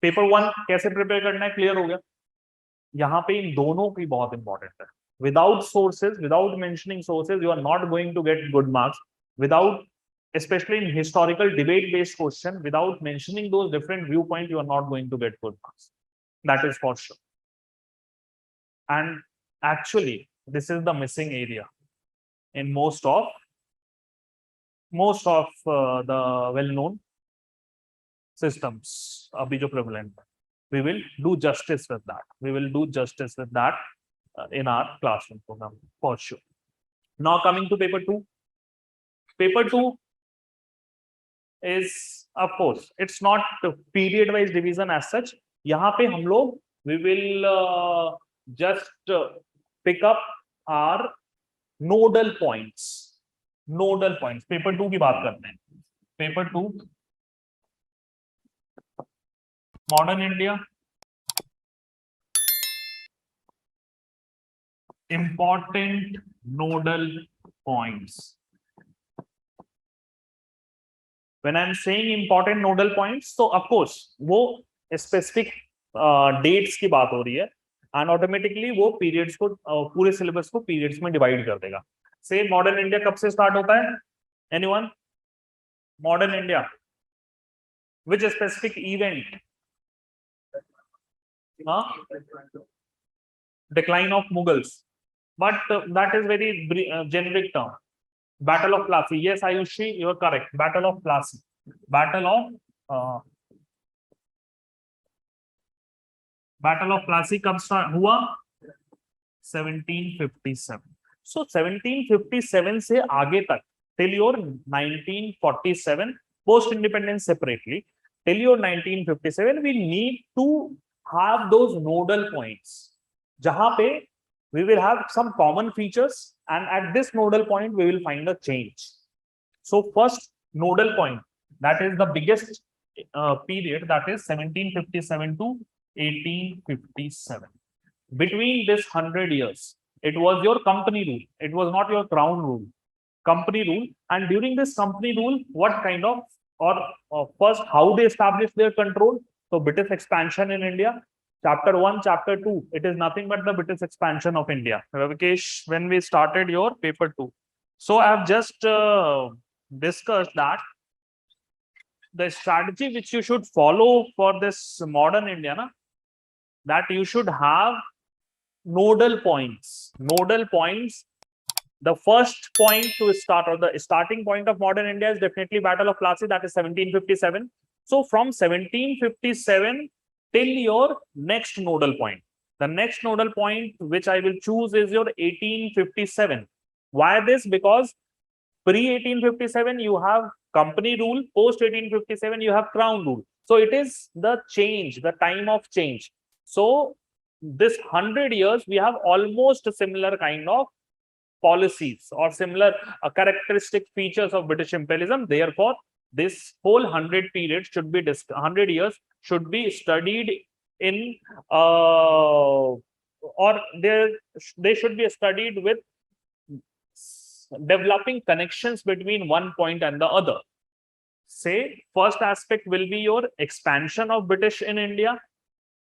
Speaker 1: paper 1 कैसे prepare करना है, clear हो गया? यहाँ पे इन दोनों की बहुत important है. Without sources, without mentioning sources, you are not going to get good marks. Without, especially in historical debate-based question, without mentioning those different viewpoints, you are not going to get good marks. That is for sure. And actually, this is the missing area in most of the well-known systems. Abhi jo prevalent. We will do justice with that. In our classroom program for sure. Now coming to paper 2. Paper 2 is, of course, it's not period wise division as such. यहाँ पे हम लोग we will just pick up our nodal points. Paper 2 की बात करते हैं. Paper 2, modern India, important nodal points. When I'm saying important nodal points, so of course वो specific dates की बात हो रही है, and automatically वो periods को पूरे syllabus को periods में divide कर देगा. Say modern India कब से start होता है? Anyone? Modern India. Which specific event? Decline of Mughals. But that is very generic term. Battle of Plassey. Yes, Ayushi, you are correct. Battle of Plassey. Battle of Plassey कब start हुआ? 1757. So 1757 से आगे तक till your 1947 post independence separately till your 1957 we need to have those nodal points जहां पे we will have some common features and at this nodal point we will find a change. So first nodal point, that is the biggest period, that is 1757 to 1857. Between this 100 years, it was your company rule. It was not your crown rule. Company rule. And during this company rule, what kind of, or first, how they established their control? So British expansion in India. Chapter 1, Chapter 2, it is nothing but the British expansion of India. Ravikesh, when we started your paper 2. So I have just discussed that the strategy which you should follow for this modern India, that you should have nodal points. Nodal points. The first point to start, or the starting point of modern India, is definitely Battle of Plassey, that is 1757. So from 1757 till your next nodal point. The next nodal point which I will choose is your 1857. Why this? Because pre-1857 you have company rule, post-1857 you have crown rule. So it is the change, the time of change. So this 100 years we have almost a similar kind of policies or similar characteristic features of British imperialism. Therefore, this whole 100 period should be 100 years should be studied in or they should be studied with developing connections between one point and the other. Say first aspect will be your expansion of British in India.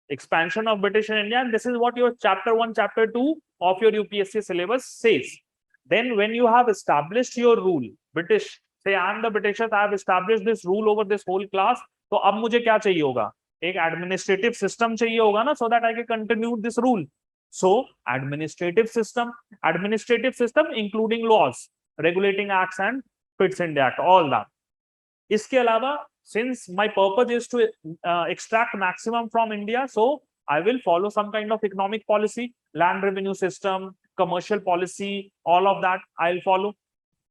Speaker 1: Expansion of British in India, and this is what your chapter 1, chapter 2 of your UPSC syllabus says. Then when you have established your rule, British, say I am the Britishers, I have established this rule over this whole class, तो अब मुझे क्या चाहिए होगा? एक administrative system चाहिए होगा ना, so that I can continue this rule. So administrative system including laws, regulating acts and Fits India Act, all that. इसके अलावा, since my purpose is to extract maximum from India, so I will follow some kind of economic policy, land revenue system, commercial policy, all of that I'll follow.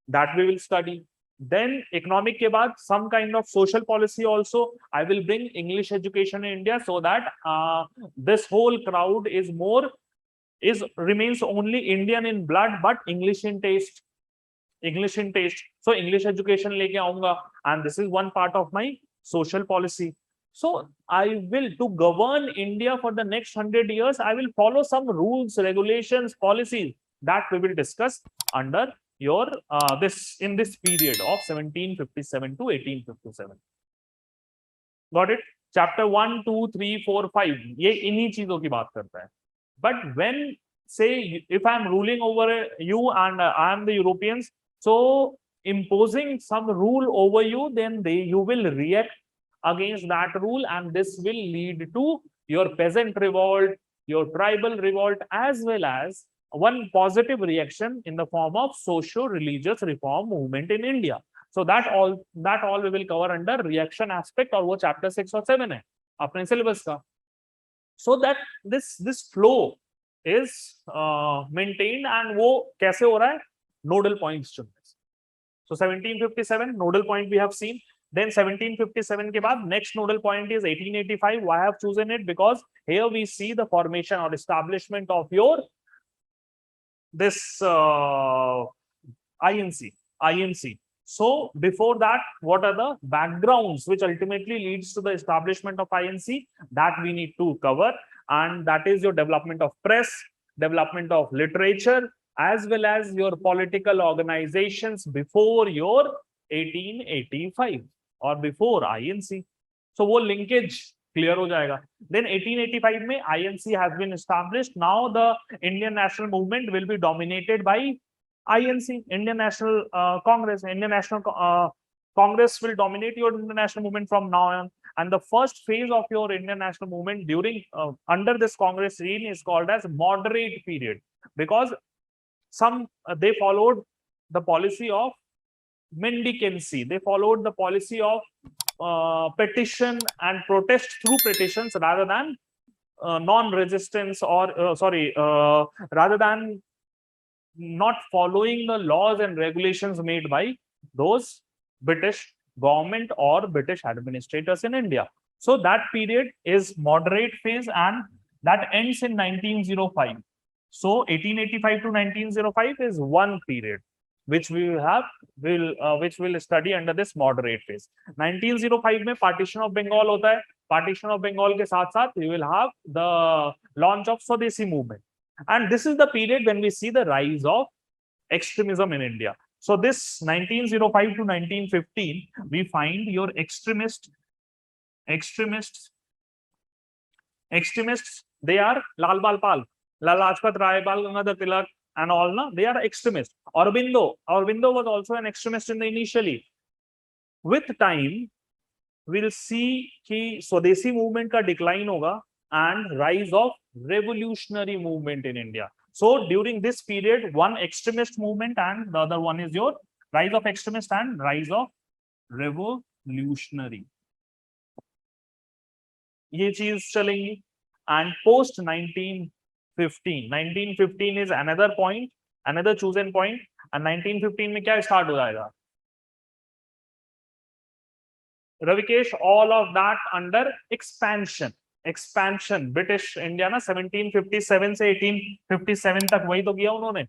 Speaker 1: That we will study. Then economic ke baad, some kind of social policy also. I will bring English education in India so that this whole crowd remains only Indian in blood but English in taste. English in taste. So English education leke aunga, and this is one part of my social policy. So I will, to govern India for the next 100 years, I will follow some rules, regulations, policies that we will discuss under your in this period of 1757 to 1857. Got it? Chapter 1, 2, 3, 4, 5. ये इन्हीं चीजों की बात करता है. But when, say, if I am ruling over you and I am the Europeans, so imposing some rule over you, then you will react against that rule, and this will lead to your peasant revolt, your tribal revolt, as well as one positive reaction in the form of socio-religious reform movement in India. So that all we will cover under reaction aspect, और वो chapter 6 और 7 है अपने syllabus का. So that this flow is maintained, and वो कैसे हो रहा है? Nodal points चुनने. So 1757 nodal point we have seen. Then 1757 के बाद next nodal point is 1885. Why I have chosen it? Because here we see the formation or establishment of your this INC. So before that, what are the backgrounds which ultimately leads to the establishment of INC? That we need to cover, and that is your development of press, development of literature, as well as your political organizations before your 1885 or before INC. So वो linkage clear हो जाएगा. Then 1885 में INC has been established. Now the Indian national movement will be dominated by INC, Indian National Congress. Indian National Congress will dominate your international movement from now on. And the first phase of your Indian national movement during under this Congress reign is called as moderate period, because they followed the policy of mendicancy. They followed the policy of petition and protest through petitions rather than non-resistance, or rather than not following the laws and regulations made by those British government or British administrators in India. So that period is moderate phase, and that ends in 1905. So 1885 to 1905 is one period which we will have, which will study under this moderate phase. 1905 में partition of Bengal होता है. Partition of Bengal के साथ साथ you will have the launch of Swadeshi movement, and this is the period when we see the rise of extremism in India. So this 1905 to 1915, we find your extremists. They are Lal Bal Pal, Lal Lajpat Rai, Bal Gangadhar Tilak, and all. Na, they are extremists. Aurobindo was also an extremist in the initially. With time, we'll see कि Swadeshi movement का decline होगा and rise of revolutionary movement in India. So during this period, one extremist movement and the other one is your rise of extremist and rise of revolutionary. ये चीज चलेंगी. And post 1915 is another point, another chosen point. And 1915 में क्या start हो जाएगा? Ravikesh, all of that under expansion. British India ना 1757 से 1857 तक वही तो किया उन्होंने.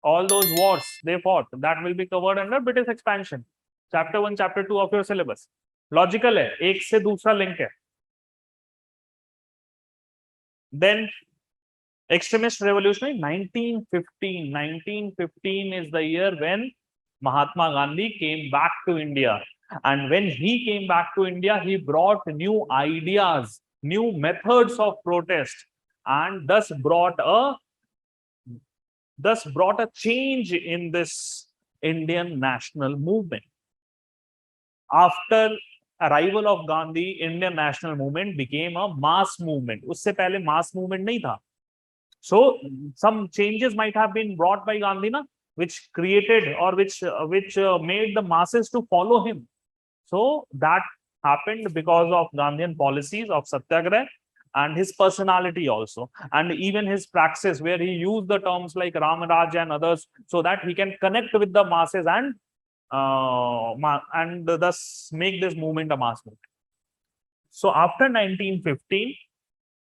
Speaker 1: All those wars they fought, that will be covered under British expansion. Chapter 1, Chapter 2 of your syllabus. Logical है, एक से दूसरा link है. Then extremist revolutionary 1915 is the year when Mahatma Gandhi came back to India. And when he came back to India, he brought new ideas, new methods of protest, and thus brought a change in this Indian national movement. After arrival of Gandhi, Indian national movement became a mass movement. उससे पहले mass movement नहीं था. So some changes might have been brought by Gandhi, na, which created or which made the masses to follow him. So that happened because of Gandhian policies of Satyagraha and his personality also, and even his praxis, where he used the terms like Ramaraj and others so that he can connect with the masses and thus make this movement a mass movement. So after 1915,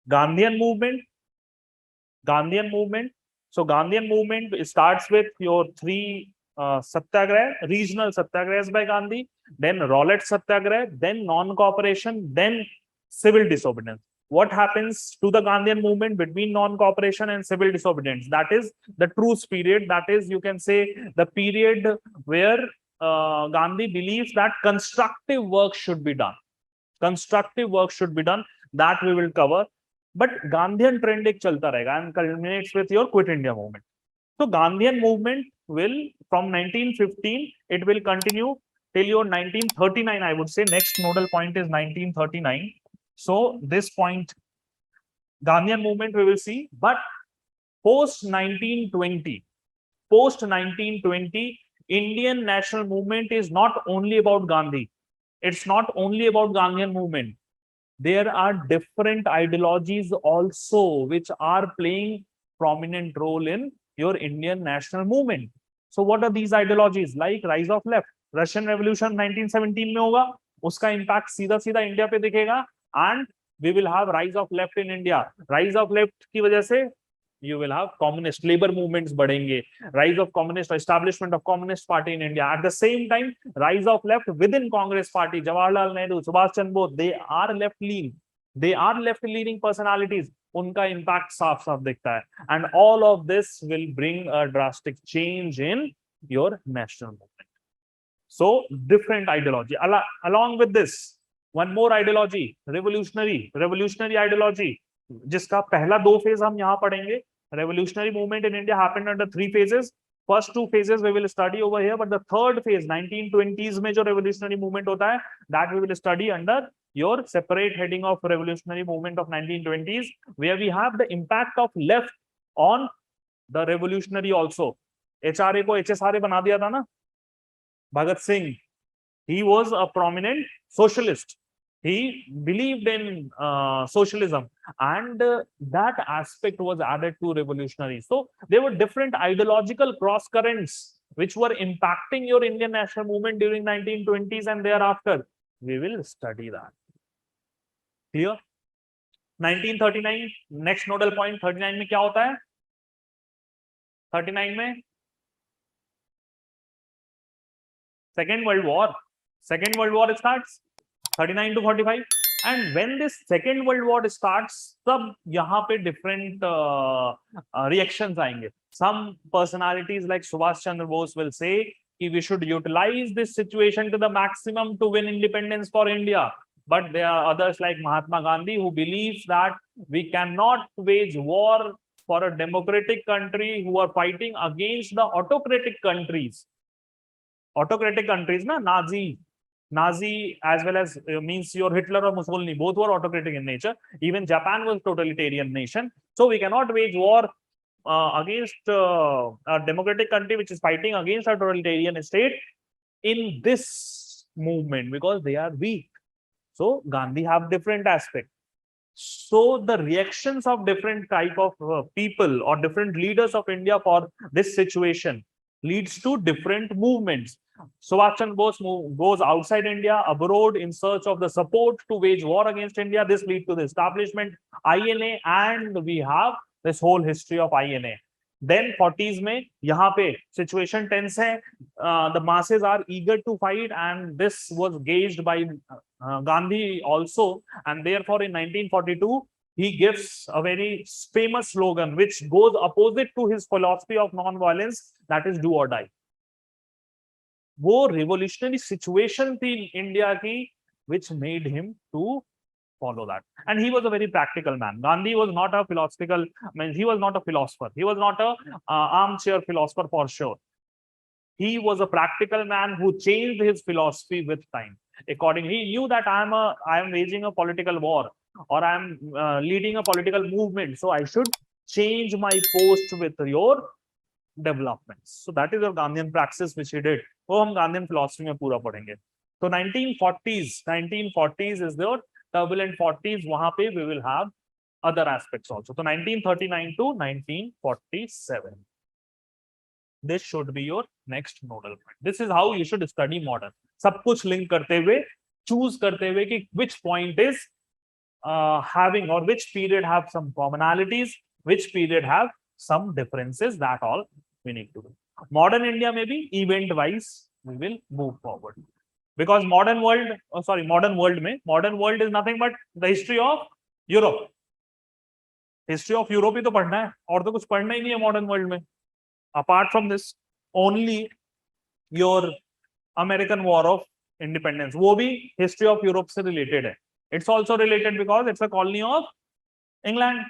Speaker 1: Gandhian movement. So Gandhian movement starts with your three Satyagraha, regional Satyagrahas by Gandhi, then Rowlatt Satyagraha, then non-cooperation, then civil disobedience. What happens to the Gandhian movement between non-cooperation and civil disobedience? That is the truce period. That is, you can say, the period where Gandhi believes that constructive work should be done. That we will cover. But Gandhian trend ek chalta rahega and culminates with your Quit India movement. So Gandhian movement will, from 1915, it will continue till your 1939, I would say. Next nodal point is 1939. So this point, Gandhian movement we will see. But post 1920, Indian national movement is not only about Gandhi. It's not only about Gandhian movement. There are different ideologies also which are playing prominent role in your Indian national movement. So what are these ideologies? Like rise of left. Russian Revolution 1917 में होगा, उसका impact सीधा सीधा India पे दिखेगा, and we will have rise of left in India. Rise of left की वजह से you will have communist labor movements बढ़ेंगे, rise of communist, establishment of communist party in India. At the same time, rise of left within Congress party. Jawaharlal Nehru, Subhash Chandra Bose, they are left leaning personalities. उनका impact साफ साफ दिखता है. And all of this will bring a drastic change in your national movement. So different ideology. along with this, one more ideology, revolutionary ideology, जिसका पहला 2 phase हम यहाँ पढ़ेंगे. Revolutionary movement in India happened under 3 phases. First 2 phases we will study over here, but the third phase 1920s में जो revolutionary movement होता है, that we will study under your separate heading of revolutionary movement of 1920s, where we have the impact of left on the revolutionary also. HRA को HSRA बना दिया था ना, Bhagat Singh. He was a prominent socialist. He believed in socialism, and that aspect was added to revolutionary. So there were different ideological cross currents which were impacting your Indian national movement during 1920s and thereafter. We will study that. Clear? 1939 next nodal point. 39 में क्या होता है? 39 में Second World War. Second World War starts 39 to 45. And when this Second World War starts, तब यहाँ पे different reactions आएंगे. Some personalities like Subhash Chandra Bose will say कि we should utilize this situation to the maximum to win independence for India. But there are others like Mahatma Gandhi who believes that we cannot wage war for a democratic country who are fighting against the autocratic countries. Autocratic countries, na, Nazi as well as means your Hitler or Mussolini, both were autocratic in nature. Even Japan was totalitarian nation. So we cannot wage war against a democratic country which is fighting against a totalitarian state in this movement because they are weak. So Gandhi have different aspect. So the reactions of different type of people or different leaders of India for this situation leads to different movements. Subhash Chandra Bose goes outside India, abroad, in search of the support to wage war against India. This leads to the establishment INA, and we have this whole history of INA. Then 40s में यहाँ पे situation tense है. The masses are eager to fight, and this was gauged by Gandhi also. And therefore, in 1942, he gives a very famous slogan which goes opposite to his philosophy of non-violence, that is do or die. वो revolutionary situation थी India की which made him to follow that. And he was a very practical man. Gandhi was not a philosophical, I mean, he was not a philosopher. He was not a armchair philosopher for sure. He was a practical man who changed his philosophy with time. Accordingly, he knew that I am waging a political war, or I am leading a political movement. So I should change my post with your developments. So that is your Gandhian praxis which he did. वो हम Gandhian philosophy में पूरा पढ़ेंगे. So 1940s is the turbulent 40s. वहाँ पे we will have other aspects also. So 1939 to 1947. This should be your next nodal point. This is how you should study modern. सब कुछ link करते हुए, choose करते हुए कि which point is having or which period have some commonalities, which period have some differences. That all we need to do. Modern India may be event wise we will move forward, because modern world modern world is nothing but the history of Europe. History of Europe ही तो पढ़ना है, और तो कुछ पढ़ना ही नहीं है modern world में. Apart from this, only your American War of Independence, वो भी history of Europe से related है. It's also related because it's a colony of England.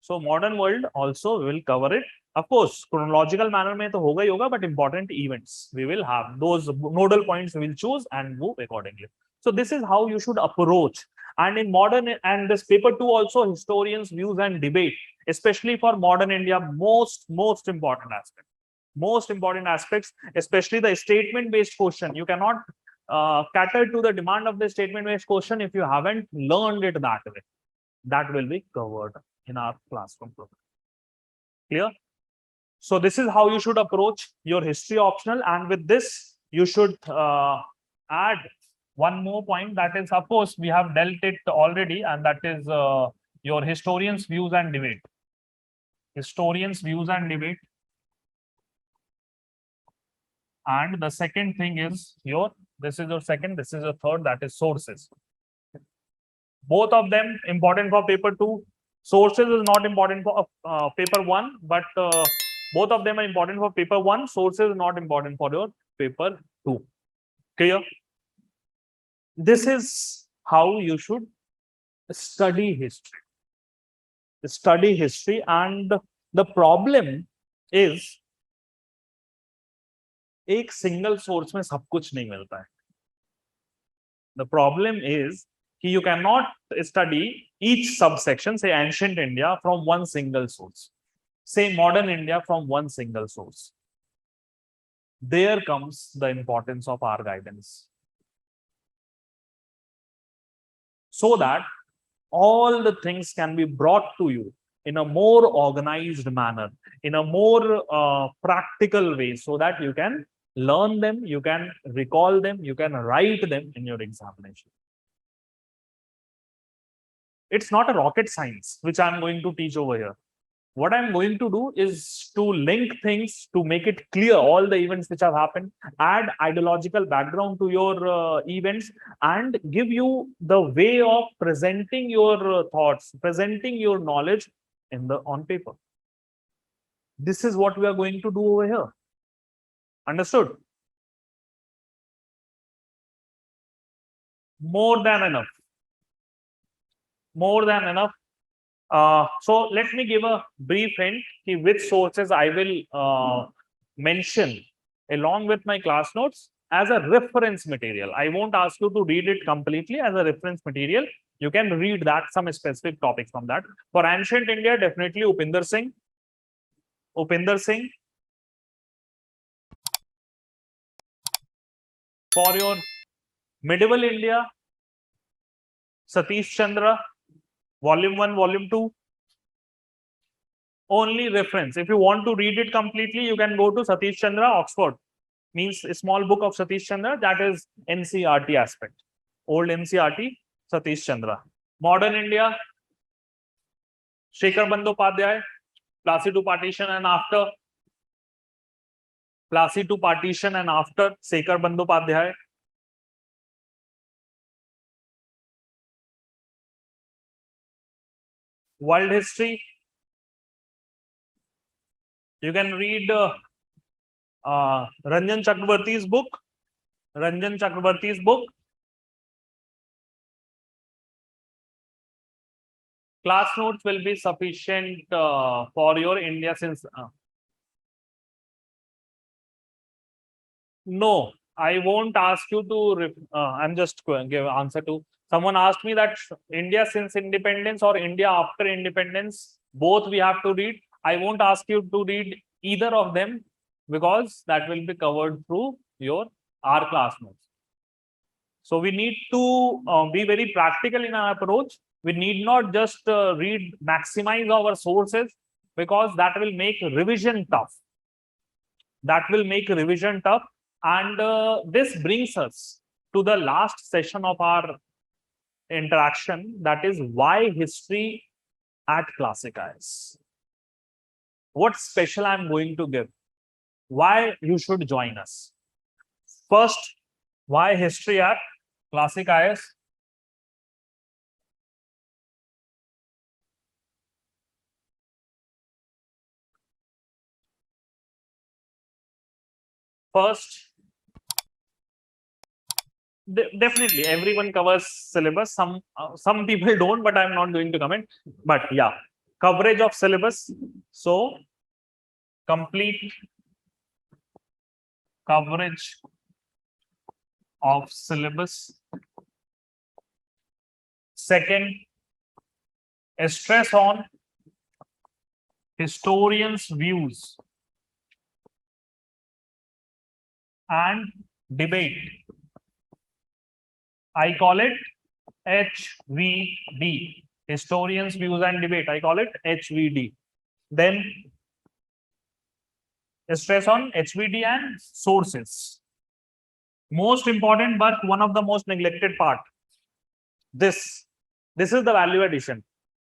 Speaker 1: So modern world also we will cover it. Of course, chronological manner में तो होगा ही होगा, but important events we will have. Those nodal points we will choose and move accordingly. So this is how you should approach. And in modern, and this paper 2 also, historians' views and debate, especially for modern India, most important aspect. Most important aspects, especially the statement-based question. You cannot cater to the demand of the statement-based question if you haven't learned it that way. That will be covered in our classroom program. Clear? So this is how you should approach your history optional, and with this you should add one more point, that is, of course, we have dealt it already, and that is your historians' views and debate. Historians' views and debate. And the second thing is this is your second, this is your third, that is sources. Both of them important for paper 2. Sources is not important for paper 1, but both of them are important for paper 1. Sources is not important for your paper 2. Clear? This is how you should study history. Study history, and the problem is एक single source में सब कुछ नहीं मिलता है. The problem is you cannot study each subsection, say ancient India, from one single source, say modern India from one single source. There comes the importance of our guidance, so that all the things can be brought to you in a more organized manner, in a more practical way, so that you can learn them, you can recall them, you can write them in your examination. It's not a rocket science which I'm going to teach over here. What I'm going to do is to link things, to make it clear all the events which have happened, add ideological background to your events, and give you the way of presenting your thoughts, presenting your knowledge on paper. This is what we are going to do over here. Understood? More than enough. More than enough. So let me give a brief hint which sources I will mention along with my class notes as a reference material. I won't ask you to read it completely. As a reference material, you can read that, some specific topics from that. For ancient India, definitely Upinder Singh. Upinder Singh. For your medieval India, Satish Chandra. Volume 1, Volume 2. Only reference. If you want to read it completely, you can go to Satish Chandra, Oxford. Means a small book of Satish Chandra, that is NCRT aspect. Old NCRT, Satish Chandra. Modern India, 𝐀𝐝𝐬𝐢𝐬𝐬𝐢𝐸 Bandyopadhyay, Plassey to Partition and After. Plassey to Partition and After, 𝐀𝐝𝐬𝐢𝐬𝐬𝐢𝐸 Bandyopadhyay. World history. You can read Ranjan Chakrabarty's book. Ranjan Chakrabarty's book. Class notes will be sufficient for your India since. No, I won't ask you to. I'm just going to give answer to. Someone asked me that India since independence or India after independence, both we have to read. I won't ask you to read either of them because that will be covered through our class notes. So we need to be very practical in our approach. We need not just maximize our sources, because that will make revision tough. That will make revision tough. And this brings us to the last session of our interaction, that is why history at Classic IAS. What special I'm going to give, why you should join us. First, why history at Classic IAS? First, definitely everyone covers syllabus. Some people don't, but I'm not going to comment. But yeah, coverage of syllabus. So complete coverage of syllabus. Second, a stress on historians' views and debate. I call it HVD. Historians' views and debate. I call it HVD. Then a stress on HVD and sources. Most important, but one of the most neglected part. This is the value addition.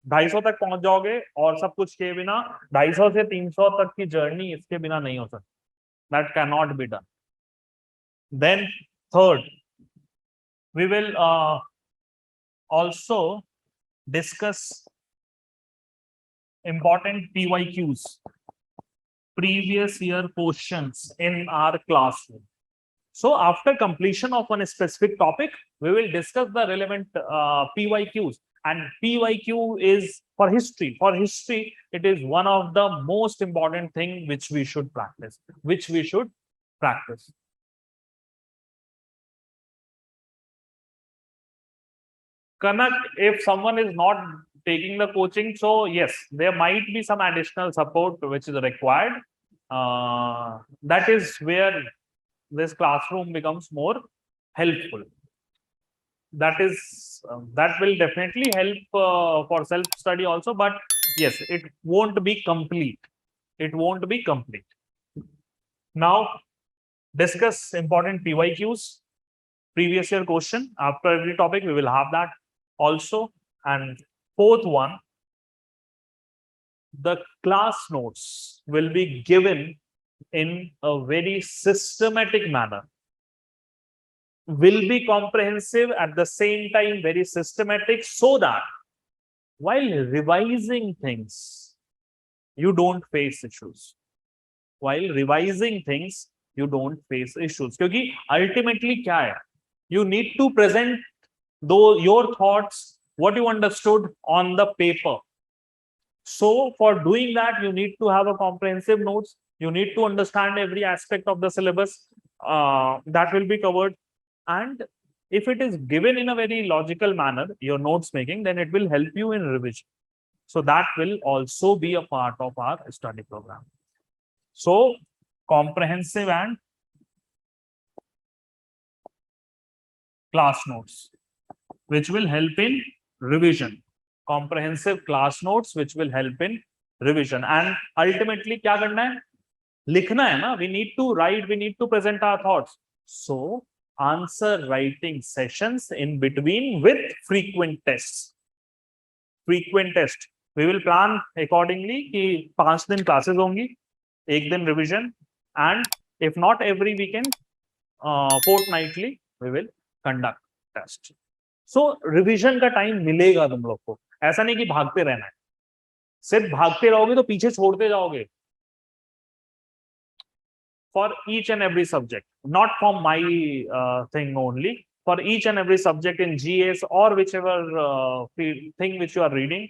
Speaker 1: 250 तक पहुंच जाओगे और सब कुछ के बिना 250 से 300 तक की जर्नी इसके बिना नहीं हो सकती. That cannot be done. Then third, we will also discuss important PYQs, previous year questions in our classroom. So after completion of one specific topic, we will discuss the relevant PYQs. And PYQ is for history. For history, it is one of the most important thing which we should practice. Connect, if someone is not taking the coaching, so yes, there might be some additional support which is required. That is where this classroom becomes more helpful. That will definitely help for self-study also, but yes, it won't be complete. Now, discuss important PYQs, previous year question. After every topic, we will have that also. And fourth one, the class notes will be given in a very systematic manner, will be comprehensive at the same time, very systematic, so that while revising things, you don't face issues. Because ultimately, kya hai? You need to present your thoughts, what you understood on the paper. So for doing that, you need to have a comprehensive notes. You need to understand every aspect of the syllabus that will be covered. And if it is given in a very logical manner, your notes making, then it will help you in revision. So that will also be a part of our study program. So comprehensive and class notes, which will help in revision. Comprehensive class notes, which will help in revision. And ultimately, kya karna hai? Likhna hai na? We need to write, we need to present our thoughts. So answer writing sessions in between with frequent tests. We will plan accordingly कि 5 दिन classes होंगी, 1 दिन revision, and if not every weekend, fortnightly we will conduct test. So revision का time मिलेगा तुम लोग को. ऐसा नहीं कि भागते रहना है. सिर्फ भागते रहोगे तो पीछे छोड़ते जाओगे. For each and every subject, not from my thing only, for each and every subject in GS or whichever thing which you are reading,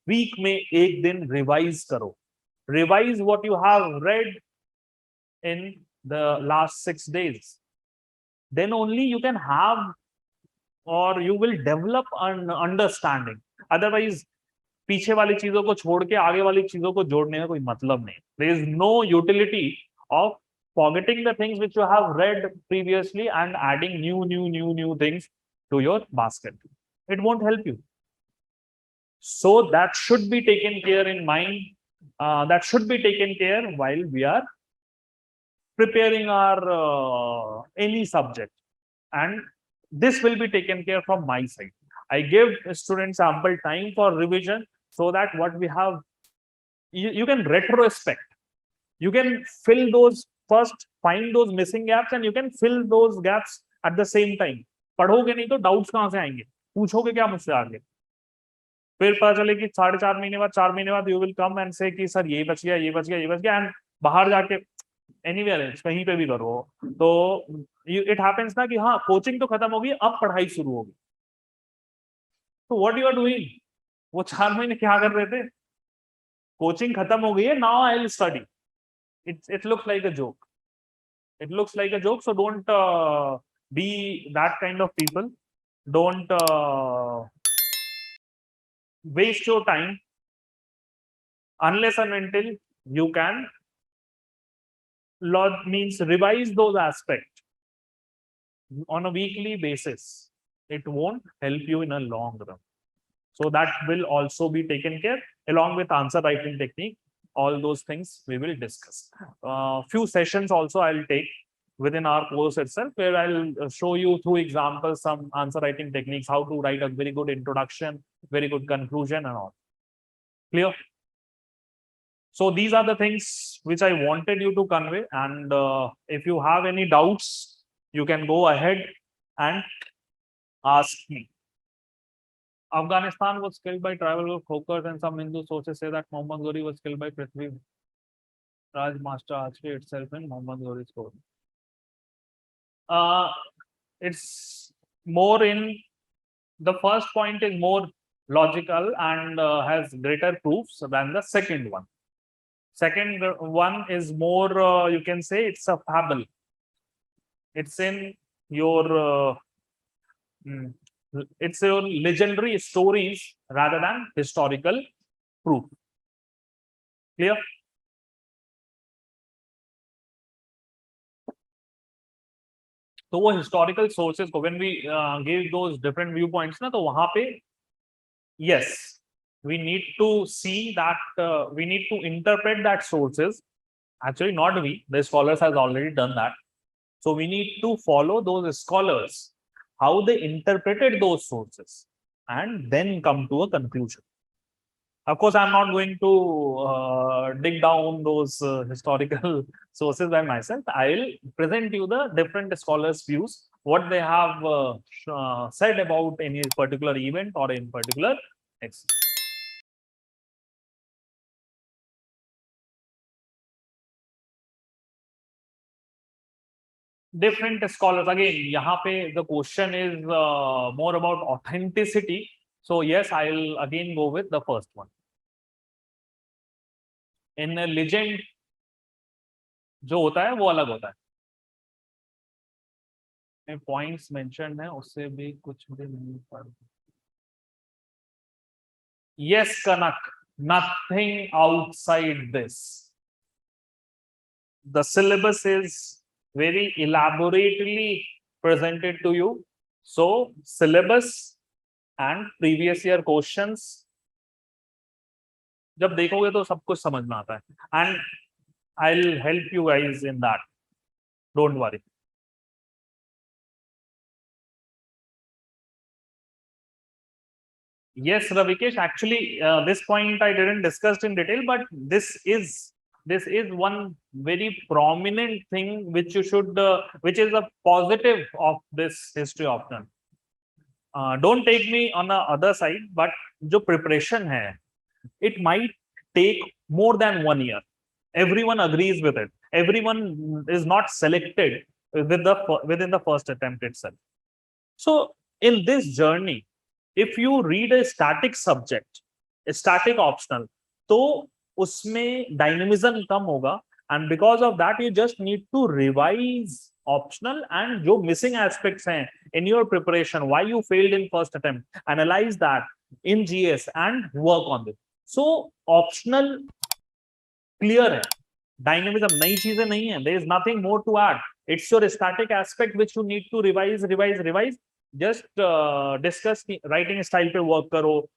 Speaker 1: week में एक दिन revise करो. Revise what you have read in the last 6 days. Then only you can have, or you will develop an understanding. Otherwise, पीछे वाली चीजों को छोड़ के आगे वाली चीजों को जोड़ने में कोई मतलब नहीं. There is no utility of forgetting the things which you have read previously and adding new things to your basket. It won't help you. So that should be taken care in mind. That should be taken care while we are preparing our any subject, and this will be taken care from my side. I give students ample time for revision so that what we have, you can retrospect. You can fill those first, find those missing gaps, and you can fill those gaps at the same time. पढ़ोगे नहीं तो doubts कहाँ से आएंगे? पूछोगे क्या मुझसे आगे? फिर पता चले कि 4.5 महीने बाद, 4 महीने बाद you will come and say कि सर ये बच गया, and बाहर जाके anywhere else, कहीं पे भी करो. तो it happens ना कि हाँ कोचिंग तो खत्म होगी, अब पढ़ाई शुरू होगी. तो what you are doing? वो 4 महीने क्या कर रहे थे? कोचिंग खत्म हो गई है, now I will study. It looks like a joke. So don't be that kind of people. Don't waste your time unless and until you can revise those aspects on a weekly basis. It won't help you in a long run. So that will also be taken care along with answer writing technique. All those things we will discuss. Few sessions also I'll take within our course itself, where I'll show you through examples some answer writing techniques, how to write a very good introduction, very good conclusion, and all. Clear? So these are the things which I wanted you to convey. And if you have any doubts, you can go ahead and ask me. Afghanistan was killed by tribal Khokars, and some Hindu sources say that Muhammad Ghori was killed by Prithvi Raj Master Archery itself in Muhammad Ghori's court. It's more in the first point is more logical and has greater proofs than the second one. Second one is more, you can say it's a fable. It's in your it's your legendary stories rather than historical proof. Clear? तो वो historical sources को when we give those different viewpoints ना, तो वहां पे yes, we need to see that we need to interpret that sources. Actually, not we, the scholars has already done that. So we need to follow those scholars, how they interpreted those sources, and then come to a conclusion. Of course, I'm not going to dig down those historical sources by myself. I'll present you the different scholars' views, what they have said about any particular event or in particular example. Different scholars, again, यहाँ पे the question is more about authenticity. So yes, I'll again go with the first one. In a legend, जो होता है वो अलग होता है. Points mentioned है, उससे भी कुछ भी नहीं पढ़. Yes, Kanak, nothing outside this. The syllabus is very elaborately presented to you. So syllabus and previous year questions, जब देखोगे तो सब कुछ समझ में आता है. And I'll help you guys in that. Don't worry. Yes, Ravikesh, actually, this point I didn't discuss in detail, but this is one very prominent thing which you should, which is a positive of this history option. Don't take me on the other side, but जो preparation है, it might take more than 1 year. Everyone agrees with it. Everyone is not selected within the first attempt itself. So in this journey, if you read a static subject, a static optional, तो उसमें dynamism कम होगा, and because of that you just need to revise optional and जो missing aspects हैं in your preparation, why you failed in first attempt, analyze that in GS and work on it. So optional clear है, dynamism नई चीजें नहीं है, there is nothing more to add. It's your static aspect which you need to revise. Just discuss writing style पे work करो.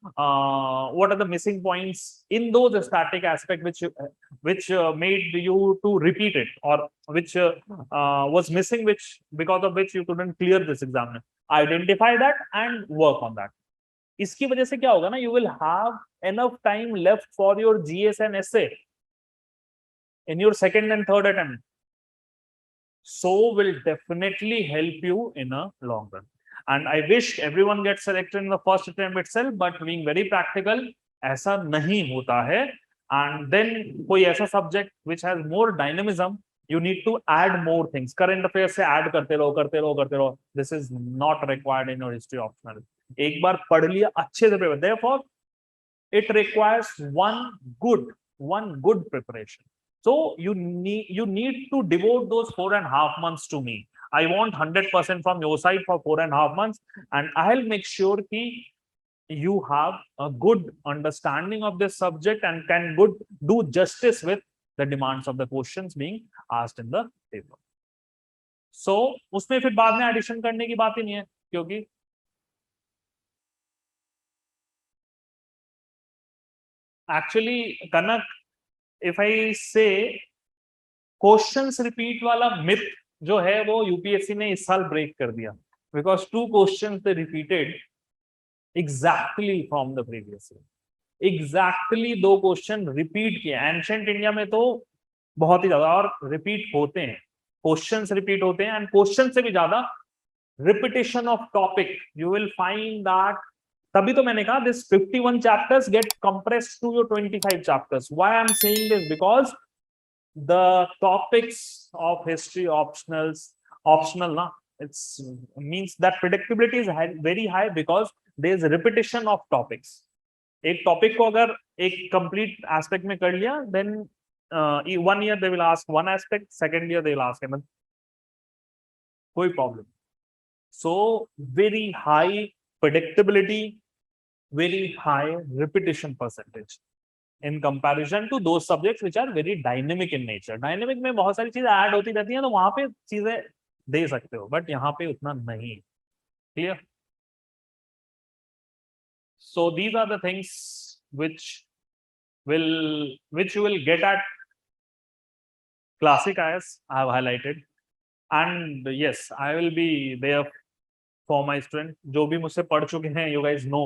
Speaker 1: What are the missing points in those static aspect which made you to repeat it, or which was missing, which because of which you couldn't clear this exam. Identify that and work on that. इसकी वजह से क्या होगा ना, you will have enough time left for your GS and essay in your second and third attempt. So will definitely help you in a long run. And I wish everyone gets selected in the first attempt itself, but being very practical, ऐसा नहीं होता है. And then कोई ऐसा subject which has more dynamism, you need to add more things. Current affairs से add करते रहो. This is not required in your history optional. एक बार पढ़ लिया अच्छे से prepare. Therefore, it requires one good preparation. So you need to devote those 4.5 months to me. I want 100% from your side for 4.5 months, and I'll make sure that you have a good understanding of this subject and can do justice with the demands of the questions being asked in the paper. So उसमें फिर बाद में addition करने की बात ही नहीं है, क्योंकि actually Kanak, if I say questions repeat वाला myth जो है वो यूपीएससी ने इस साल ब्रेक कर दिया, because 2 questions they repeated exactly from the previous year. Exactly 2 question repeat किए. एंशिएंट इंडिया में तो बहुत ही ज्यादा और रिपीट होते हैं, क्वेश्चंस रिपीट होते हैं, एंड क्वेश्चन से भी ज्यादा repetition of topic. You will find that तभी तो मैंने कहा this 51 chapters get compressed to your 25 chapters. Why I'm saying this? Because the topics of history optional na, it's means that predictability is very high because there is repetition of topics. एक topic को अगर एक complete aspect में कर लिया, then 1 year they will ask one aspect, second year they will ask another. कोई problem. So very high predictability, very high repetition percentage in comparison to those subjects which are very dynamic in nature. Dynamic में बहुत सारी चीजें add होती रहती हैं, तो वहां पे चीजें दे सकते हो, बट यहाँ पे उतना नहीं. Clear? So these are the things which you will get at classic IAS. I have highlighted, and yes, I will be there for my student. जो भी मुझसे पढ़ चुके हैं, you guys know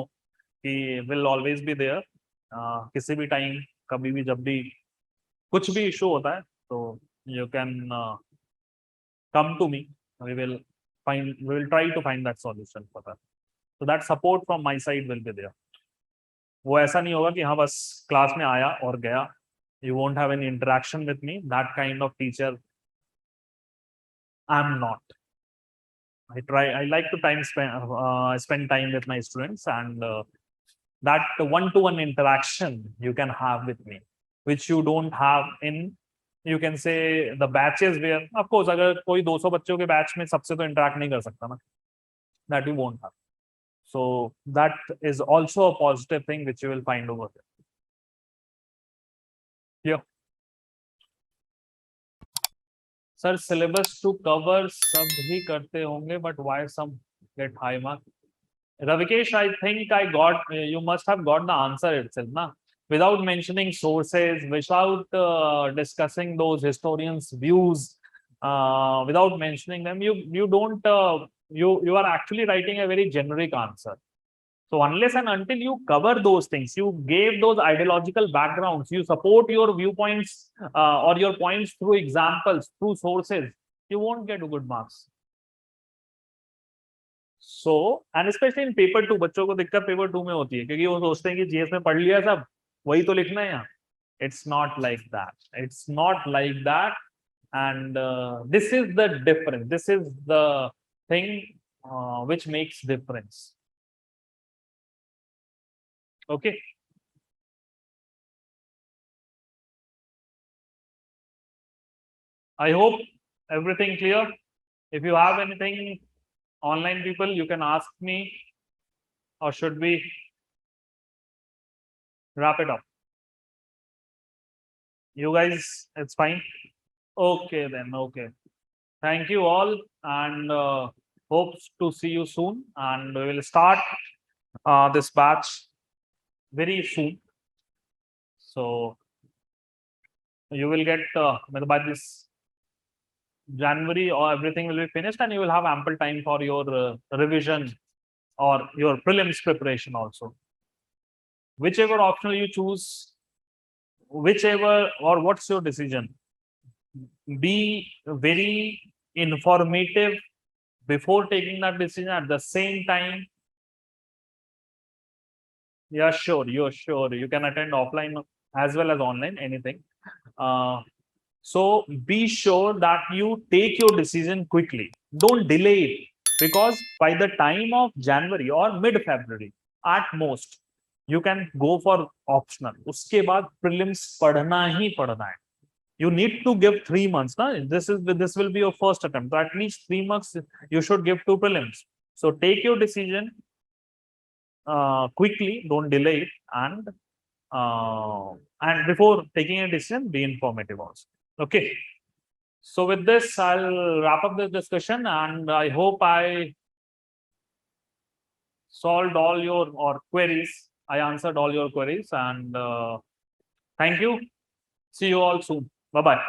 Speaker 1: कि will always be there. किसी भी time, कभी भी, जब भी कुछ भी इशू होता है, तो you can come to me. We will try to find that solution for that. So that support from my side will be there. वो ऐसा नहीं होगा कि हाँ बस क्लास में आया और गया. You won't have any interaction with me. That kind of teacher I'm not. I like to spend time with my students, and that one-to-one interaction you can have with me, which you don't have in, you can say, the batches where, of course, अगर कोई 200 बच्चों के batch में सबसे तो interact नहीं कर सकता ना, that you won't have. So that is also a positive thing which you will find over there. Yeah. Sir, syllabus to cover सब ही करते होंगे, but why some get high mark? Ravikesh, I think you must have got the answer itself, na? Without mentioning sources, without discussing those historians' views, without mentioning them, you don't, you are actually writing a very generic answer. So unless and until you cover those things, you gave those ideological backgrounds, you support your viewpoints or your points through examples, through sources, you won't get good marks. So, and especially in paper 2, बच्चों को दिक्कत paper 2 में होती है, क्योंकि वो सोचते हैं कि GS में पढ़ लिया सब, वही तो लिखना है यहाँ. It's not like that. It's not like that. And this is the difference. This is the thing which makes difference. Okay. I hope everything clear. If you have anything, online people, you can ask me, or should we wrap it up? You guys, it's fine. Okay then. Okay. Thank you all, and hope to see you soon. And we will start this batch very soon. So you will get by this January, or everything will be finished, and you will have ample time for your revision or your prelims preparation also. Whichever option you choose, whichever, or what's your decision, be very informative before taking that decision. At the same time, yeah, sure, you're sure you can attend offline as well as online, anything. So be sure that you take your decision quickly. Don't delay it, because by the time of January or mid-February at most, you can go for optional. उसके बाद prelims पढ़ना ही पढ़ना है. You need to give 3 months. Na? This will be your first attempt. So at least 3 months you should give to prelims. So take your decision quickly. Don't delay it, and before taking a decision, be informative also. Okay. So with this, I'll wrap up this discussion, and I hope I solved all your queries. I answered all your queries, and thank you. See you all soon. Bye-bye.